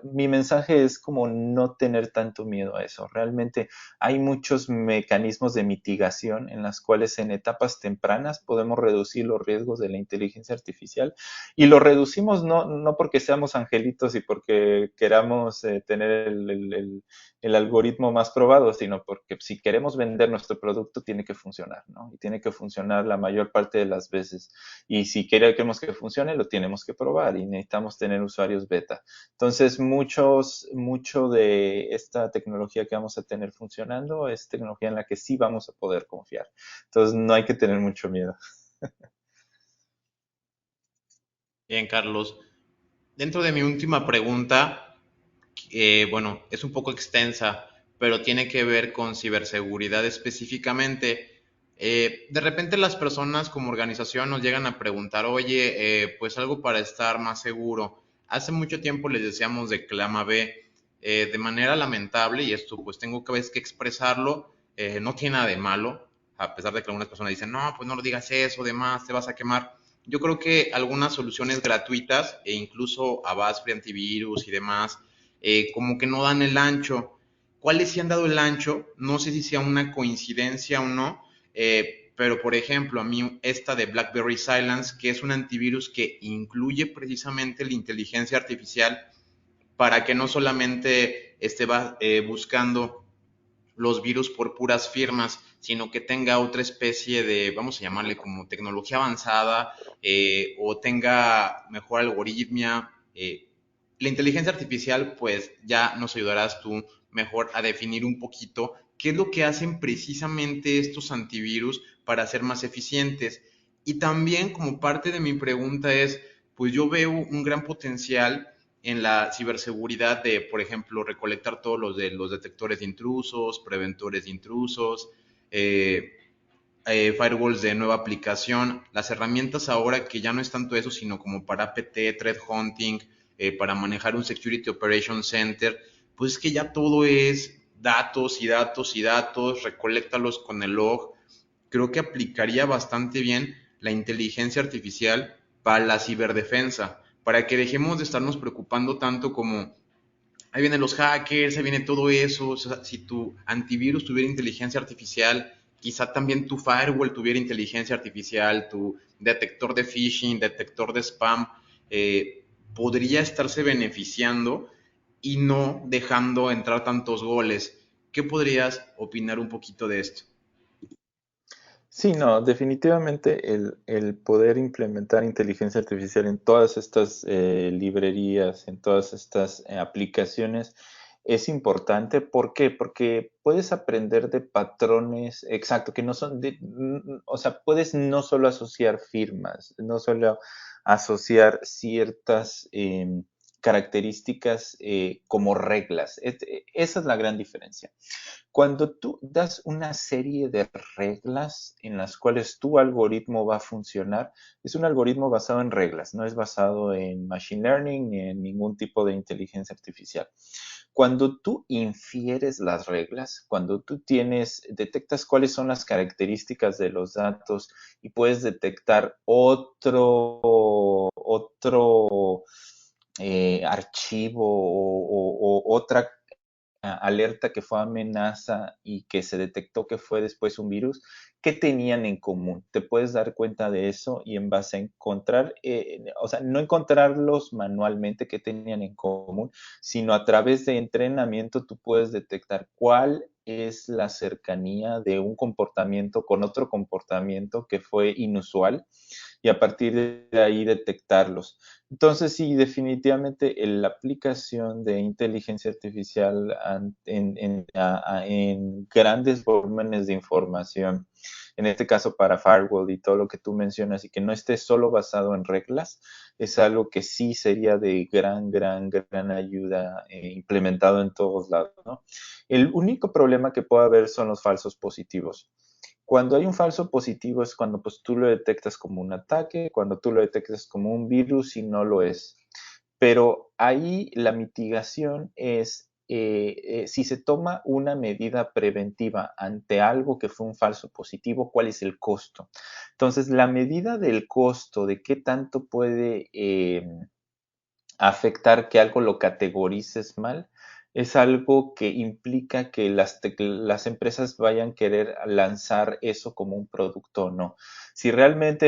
mi mensaje es como no tener tanto miedo a eso. Realmente hay muchos mecanismos de mitigación en las cuales en etapas tempranas podemos reducir los riesgos de la inteligencia artificial y lo reducimos no porque seamos angelitos y porque queramos tener el algoritmo más probado, sino porque si queremos vender nuestro producto tiene que funcionar, ¿no? Y tiene que funcionar la mayor parte de las veces. Y si queremos que funcione, lo tenemos que probar y necesitamos tener usuarios beta. Entonces, mucho de esta tecnología que vamos a tener funcionando es tecnología en la que sí vamos a poder confiar. Entonces, no hay que tener mucho miedo. Bien, Carlos. Dentro de mi última pregunta, bueno, es un poco extensa, pero tiene que ver con ciberseguridad específicamente. De repente las personas como organización nos llegan a preguntar, oye, pues algo para estar más seguro. Hace mucho tiempo les decíamos de clama B, de manera lamentable, y esto pues tengo que a veces que expresarlo, no tiene nada de malo, a pesar de que algunas personas dicen, no, pues no lo digas eso, demás, te vas a quemar. Yo creo que algunas soluciones gratuitas e incluso Avast Free Antivirus y demás, como que no dan el ancho. ¿Cuáles sí han dado el ancho? No sé si sea una coincidencia o no, pero por ejemplo, a mí esta de BlackBerry Silence, que es un antivirus que incluye precisamente la inteligencia artificial para que no solamente esté buscando los virus por puras firmas, sino que tenga otra especie de, vamos a llamarle como tecnología avanzada, o tenga mejor algoritmia. La inteligencia artificial, pues ya nos ayudarás tú mejor a definir un poquito qué es lo que hacen precisamente estos antivirus para ser más eficientes. Y también como parte de mi pregunta es, pues yo veo un gran potencial en la ciberseguridad de, por ejemplo, recolectar todos los detectores de intrusos, preventores de intrusos, firewalls de nueva aplicación, las herramientas ahora que ya no es tanto eso, sino como para APT, threat hunting, para manejar un Security Operations Center, pues es que ya todo es datos y datos y datos, recolectalos con el log. Creo que aplicaría bastante bien la inteligencia artificial para la ciberdefensa, para que dejemos de estarnos preocupando tanto como ahí vienen los hackers, ahí viene todo eso. O sea, si tu antivirus tuviera inteligencia artificial, quizá también tu firewall tuviera inteligencia artificial, tu detector de phishing, detector de spam, podría estarse beneficiando y no dejando entrar tantos goles. ¿Qué podrías opinar un poquito de esto? Sí, no, definitivamente el poder implementar inteligencia artificial en todas estas librerías, en todas estas aplicaciones es importante. ¿Por qué? Porque puedes aprender de patrones, exacto, que no son o sea, puedes no solo asociar firmas, no solo asociar ciertas características como reglas. Esa es la gran diferencia. Cuando tú das una serie de reglas en las cuales tu algoritmo va a funcionar, es un algoritmo basado en reglas, no es basado en machine learning ni en ningún tipo de inteligencia artificial. Cuando tú infieres las reglas, cuando tú detectas cuáles son las características de los datos y puedes detectar otro archivo o otra alerta que fue amenaza y que se detectó que fue después un virus, ¿qué tenían en común? Te puedes dar cuenta de eso y en base a encontrar, o sea, no encontrarlos manualmente qué tenían en común, sino a través de entrenamiento tú puedes detectar cuál es la cercanía de un comportamiento con otro comportamiento que fue inusual y a partir de ahí detectarlos. Entonces, sí, definitivamente la aplicación de inteligencia artificial en grandes volúmenes de información, en este caso para firewall y todo lo que tú mencionas, y que no esté solo basado en reglas, es algo que sí sería de gran ayuda implementado en todos lados, ¿no? El único problema que puede haber son los falsos positivos. Cuando hay un falso positivo es cuando pues tú lo detectas como un ataque, cuando tú lo detectas como un virus y no lo es. Pero ahí la mitigación es si se toma una medida preventiva ante algo que fue un falso positivo, ¿cuál es el costo? Entonces, la medida del costo de qué tanto puede afectar que algo lo categorices mal, es algo que implica que las empresas vayan a querer lanzar eso como un producto o no. Si realmente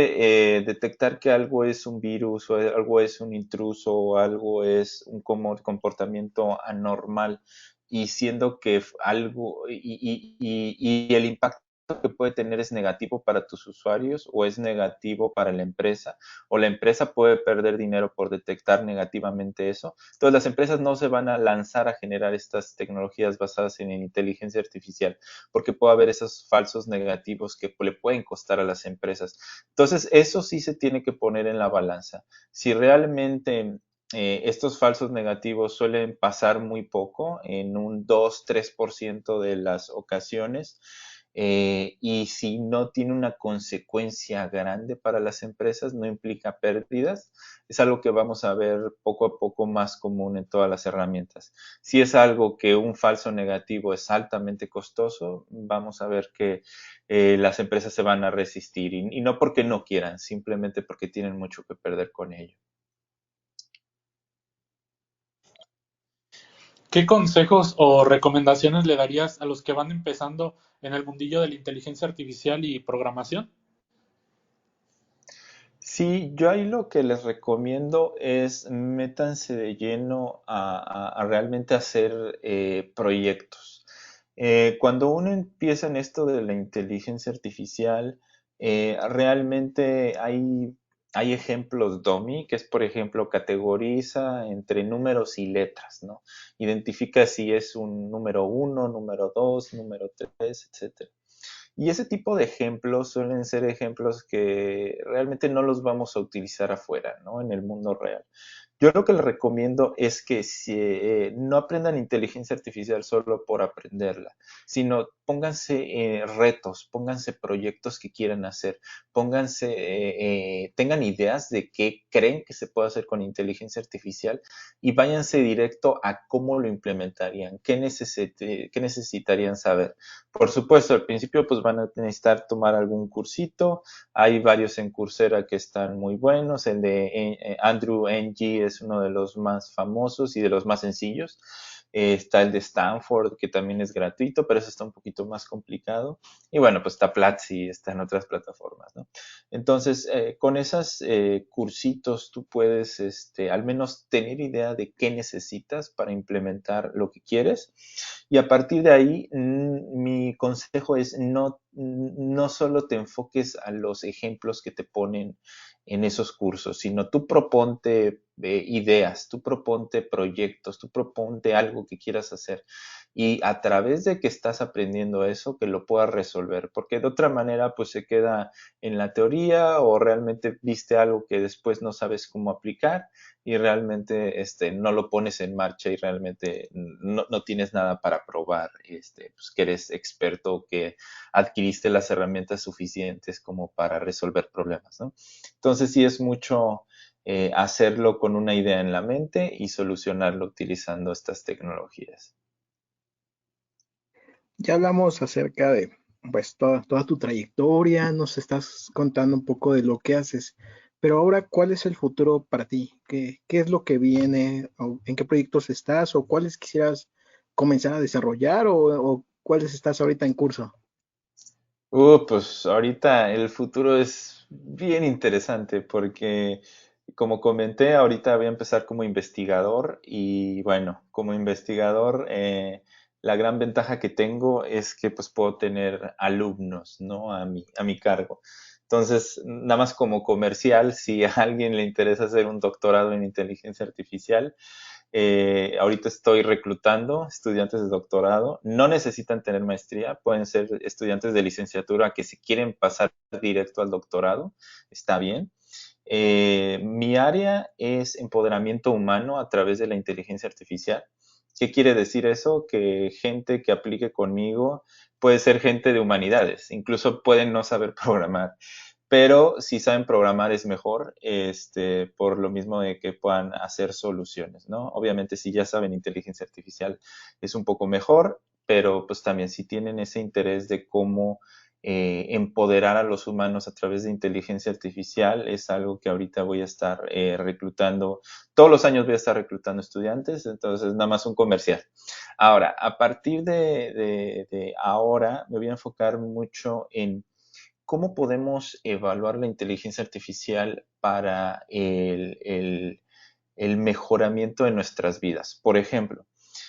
detectar que algo es un virus o algo es un intruso o algo es un comportamiento anormal y siendo que algo y el impacto que puede tener es negativo para tus usuarios o es negativo para la empresa o la empresa puede perder dinero por detectar negativamente eso. Entonces las empresas no se van a lanzar a generar estas tecnologías basadas en inteligencia artificial porque puede haber esos falsos negativos que le pueden costar a las empresas. Entonces eso sí se tiene que poner en la balanza. Si realmente estos falsos negativos suelen pasar muy poco, en un 2-3% de las ocasiones, y si no tiene una consecuencia grande para las empresas, no implica pérdidas, es algo que vamos a ver poco a poco más común en todas las herramientas. Si es algo que un falso negativo es altamente costoso, vamos a ver que las empresas se van a resistir y no porque no quieran, simplemente porque tienen mucho que perder con ello. ¿Qué consejos o recomendaciones le darías a los que van empezando en el mundillo de la inteligencia artificial y programación? Sí, yo ahí lo que les recomiendo es métanse de lleno a realmente hacer proyectos. Cuando uno empieza en esto de la inteligencia artificial, realmente hay ejemplos dummy, que es, por ejemplo, categoriza entre números y letras, ¿no? Identifica si es un número uno, número dos, número tres, etcétera. Y ese tipo de ejemplos suelen ser ejemplos que realmente no los vamos a utilizar afuera, ¿no? En el mundo real. Yo lo que les recomiendo es que no aprendan inteligencia artificial solo por aprenderla, sino pónganse retos, pónganse proyectos que quieran hacer, tengan ideas de qué creen que se puede hacer con inteligencia artificial y váyanse directo a cómo lo implementarían, qué necesitarían saber. Por supuesto, al principio pues van a necesitar tomar algún cursito. Hay varios en Coursera que están muy buenos. El de Andrew Ng es uno de los más famosos y de los más sencillos. Está el de Stanford, que también es gratuito, pero eso está un poquito más complicado. Y bueno, pues está Platzi, está en otras plataformas, ¿no? Entonces, con esos cursitos tú puedes al menos tener idea de qué necesitas para implementar lo que quieres. Y a partir de ahí, mi consejo es no solo te enfoques a los ejemplos que te ponen en esos cursos, sino tú proponte ideas, tú proponte proyectos, tú proponte algo que quieras hacer y a través de que estás aprendiendo eso, que lo puedas resolver, porque de otra manera pues se queda en la teoría o realmente viste algo que después no sabes cómo aplicar y realmente no lo pones en marcha y realmente no tienes nada para probar, pues que eres experto, que adquiriste las herramientas suficientes como para resolver problemas, ¿no? Entonces sí es mucho hacerlo con una idea en la mente y solucionarlo utilizando estas tecnologías. Ya hablamos acerca de pues toda tu trayectoria, nos estás contando un poco de lo que haces, pero ahora, ¿cuál es el futuro para ti? ¿Qué es lo que viene? ¿O en qué proyectos estás? ¿O cuáles quisieras comenzar a desarrollar? ¿O cuáles estás ahorita en curso? Pues ahorita el futuro es bien interesante porque, como comenté, ahorita voy a empezar como investigador y bueno, como investigador, la gran ventaja que tengo es que pues puedo tener alumnos, ¿no? A mi cargo. Entonces, nada más como comercial, si a alguien le interesa hacer un doctorado en inteligencia artificial, ahorita estoy reclutando estudiantes de doctorado. No necesitan tener maestría, pueden ser estudiantes de licenciatura que si quieren pasar directo al doctorado, está bien. Mi área es empoderamiento humano a través de la inteligencia artificial. ¿Qué quiere decir eso? Que gente que aplique conmigo puede ser gente de humanidades, incluso pueden no saber programar, pero si saben programar es mejor, por lo mismo de que puedan hacer soluciones, ¿no? Obviamente si ya saben inteligencia artificial es un poco mejor, pero pues también si tienen ese interés de cómo empoderar a los humanos a través de inteligencia artificial es algo que ahorita voy a estar reclutando, todos los años voy a estar reclutando estudiantes, entonces nada más un comercial. Ahora, a partir de ahora me voy a enfocar mucho en ¿cómo podemos evaluar la inteligencia artificial para el mejoramiento de nuestras vidas? Por ejemplo,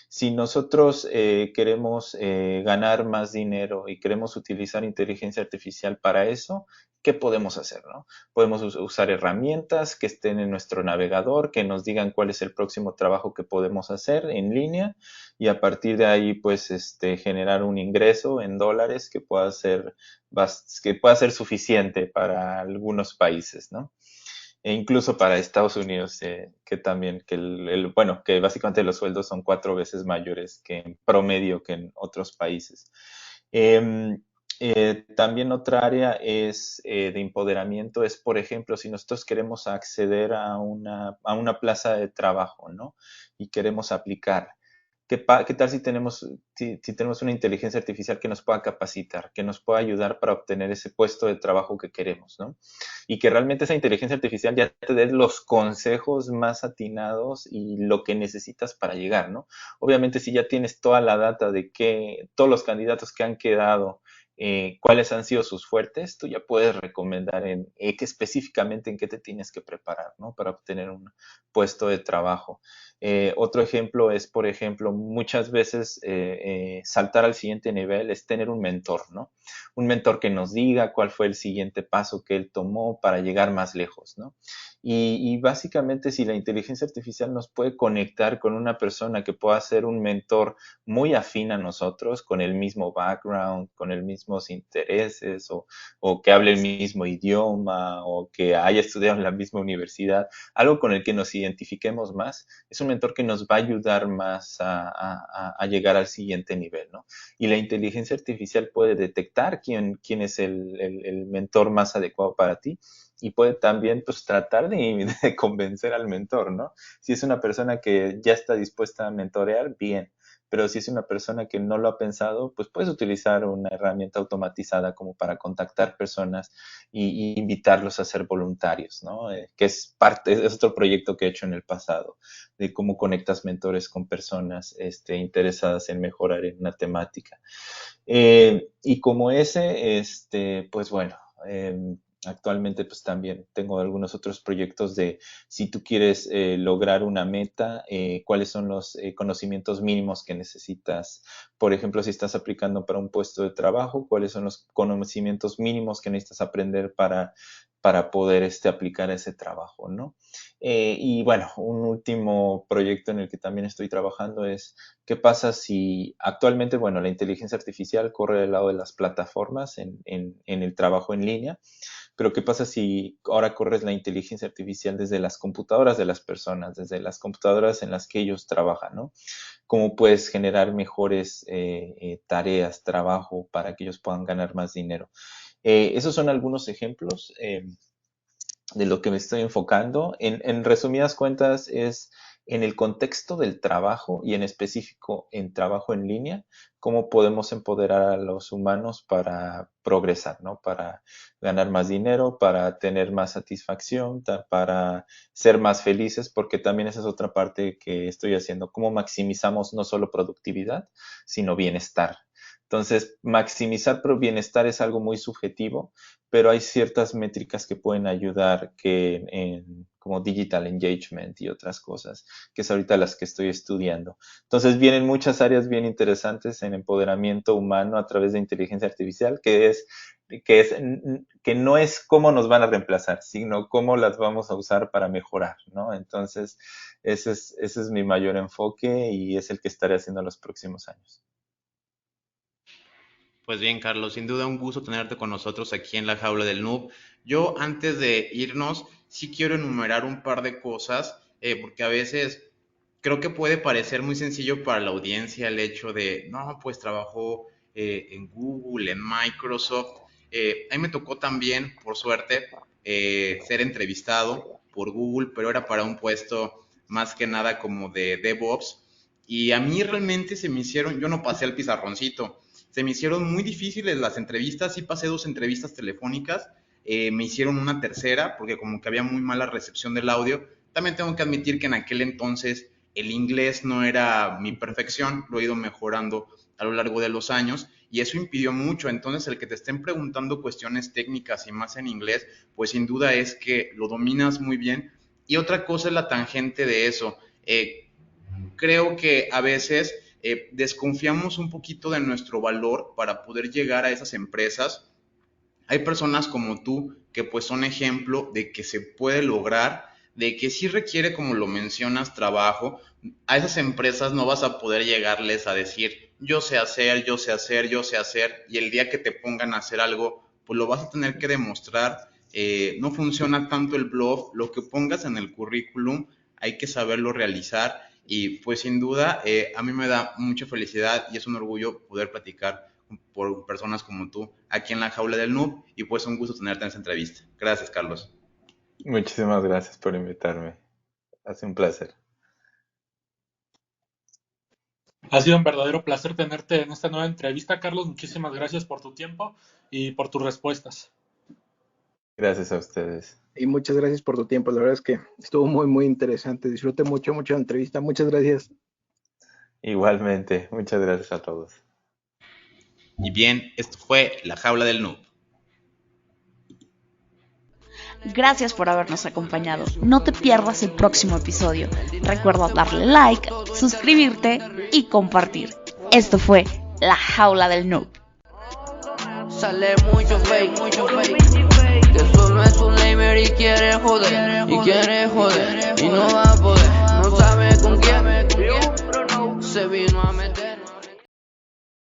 si nosotros queremos ganar más dinero y queremos utilizar inteligencia artificial para eso, ¿qué podemos hacer, no? Podemos usar herramientas que estén en nuestro navegador, que nos digan cuál es el próximo trabajo que podemos hacer en línea y a partir de ahí, pues, generar un ingreso en dólares que pueda ser suficiente para algunos países, ¿no? E incluso para Estados Unidos, que también, bueno, que básicamente los sueldos son 4 veces mayores que en promedio que en otros países. Em, También otra área es de empoderamiento, es por ejemplo, si nosotros queremos acceder a una plaza de trabajo, ¿no? Y queremos aplicar. ¿Qué tal si tenemos una inteligencia artificial que nos pueda capacitar, que nos pueda ayudar para obtener ese puesto de trabajo que queremos, ¿no? Y que realmente esa inteligencia artificial ya te dé los consejos más atinados y lo que necesitas para llegar, ¿no? Obviamente, si ya tienes toda la data de todos los candidatos que han quedado, cuáles han sido sus fuertes, tú ya puedes recomendar que específicamente en qué te tienes que preparar, ¿no? Para obtener un puesto de trabajo. Otro ejemplo es, por ejemplo, muchas veces saltar al siguiente nivel es tener un mentor, ¿no? Un mentor que nos diga cuál fue el siguiente paso que él tomó para llegar más lejos, ¿no? Y básicamente si la inteligencia artificial nos puede conectar con una persona que pueda ser un mentor muy afín a nosotros, con el mismo background, con los mismos intereses, o que hable el mismo idioma, o que haya estudiado en la misma universidad, algo con el que nos identifiquemos más, es un mentor que nos va a ayudar más a llegar al siguiente nivel, ¿no? Y la inteligencia artificial puede detectar quién es el mentor más adecuado para ti y puede también pues tratar de convencer al mentor, ¿no? Si es una persona que ya está dispuesta a mentorear, bien. pero si es una persona que no lo ha pensado, pues puedes utilizar una herramienta automatizada como para contactar personas y invitarlos a ser voluntarios, ¿no? Que es otro proyecto que he hecho en el pasado, de cómo conectas mentores con personas interesadas en mejorar en una temática. Y como ese, pues bueno, actualmente pues también tengo algunos otros proyectos de si tú quieres lograr una meta, cuáles son los conocimientos mínimos que necesitas. Por ejemplo, si estás aplicando para un puesto de trabajo, cuáles son los conocimientos mínimos que necesitas aprender para poder aplicar a ese trabajo, ¿no? Y bueno, un último proyecto en el que también estoy trabajando es qué pasa si actualmente, bueno, la inteligencia artificial corre del lado de las plataformas en el trabajo en línea, pero ¿qué pasa si ahora corres la inteligencia artificial desde las computadoras de las personas, desde las computadoras en las que ellos trabajan, ¿no? ¿Cómo puedes generar mejores tareas, trabajo para que ellos puedan ganar más dinero? Esos son algunos ejemplos de lo que me estoy enfocando. En resumidas cuentas, es en el contexto del trabajo y en específico en trabajo en línea, cómo podemos empoderar a los humanos para progresar, ¿no? Para ganar más dinero, para tener más satisfacción, para ser más felices, porque también esa es otra parte que estoy haciendo, cómo maximizamos no solo productividad, sino bienestar. Entonces, maximizar bienestar es algo muy subjetivo, pero hay ciertas métricas que pueden ayudar como digital engagement y otras cosas, que es ahorita las que estoy estudiando. Entonces, vienen muchas áreas bien interesantes en empoderamiento humano a través de inteligencia artificial, que no es cómo nos van a reemplazar, sino cómo las vamos a usar para mejorar, ¿no? Entonces, ese es mi mayor enfoque y es el que estaré haciendo en los próximos años. Pues bien, Carlos, sin duda un gusto tenerte con nosotros aquí en la Jaula del Noob. Yo antes de irnos, sí quiero enumerar un par de cosas, porque a veces creo que puede parecer muy sencillo para la audiencia el hecho de, no, pues trabajo en Google, en Microsoft. A mí me tocó también, por suerte, ser entrevistado por Google, pero era para un puesto más que nada como de DevOps. Y a mí realmente yo no pasé al pizarroncito. Se me hicieron muy difíciles las entrevistas, sí pasé 2 entrevistas telefónicas, me hicieron una tercera porque como que había muy mala recepción del audio. También tengo que admitir que en aquel entonces el inglés no era mi perfección, lo he ido mejorando a lo largo de los años y eso impidió mucho. Entonces el que te estén preguntando cuestiones técnicas y más en inglés, pues sin duda es que lo dominas muy bien. Y otra cosa es la tangente de eso. Creo que a veces desconfiamos un poquito de nuestro valor para poder llegar a esas empresas. Hay personas como tú que pues son ejemplo de que se puede lograr, de que sí requiere, como lo mencionas, trabajo. A esas empresas no vas a poder llegarles a decir, yo sé hacer, yo sé hacer, yo sé hacer, y el día que te pongan a hacer algo, pues lo vas a tener que demostrar. No funciona tanto el bluff, lo que pongas en el currículum hay que saberlo realizar. Y pues sin duda a mí me da mucha felicidad y es un orgullo poder platicar por personas como tú aquí en la Jaula del Noob y pues un gusto tenerte en esta entrevista. Gracias, Carlos. Muchísimas gracias por invitarme. Ha sido un placer. Ha sido un verdadero placer tenerte en esta nueva entrevista, Carlos. Muchísimas gracias por tu tiempo y por tus respuestas. Gracias a ustedes. Y muchas gracias por tu tiempo. La verdad es que estuvo muy, muy interesante. Disfruté mucho la entrevista. Muchas gracias. Igualmente, muchas gracias a todos. Y bien, esto fue La Jaula del Noob. Gracias por habernos acompañado. No te pierdas el próximo episodio. Recuerda darle like, suscribirte y compartir. Esto fue La Jaula del Noob. Sale mucho fake, que solo es un lamer y quiere joder, y no va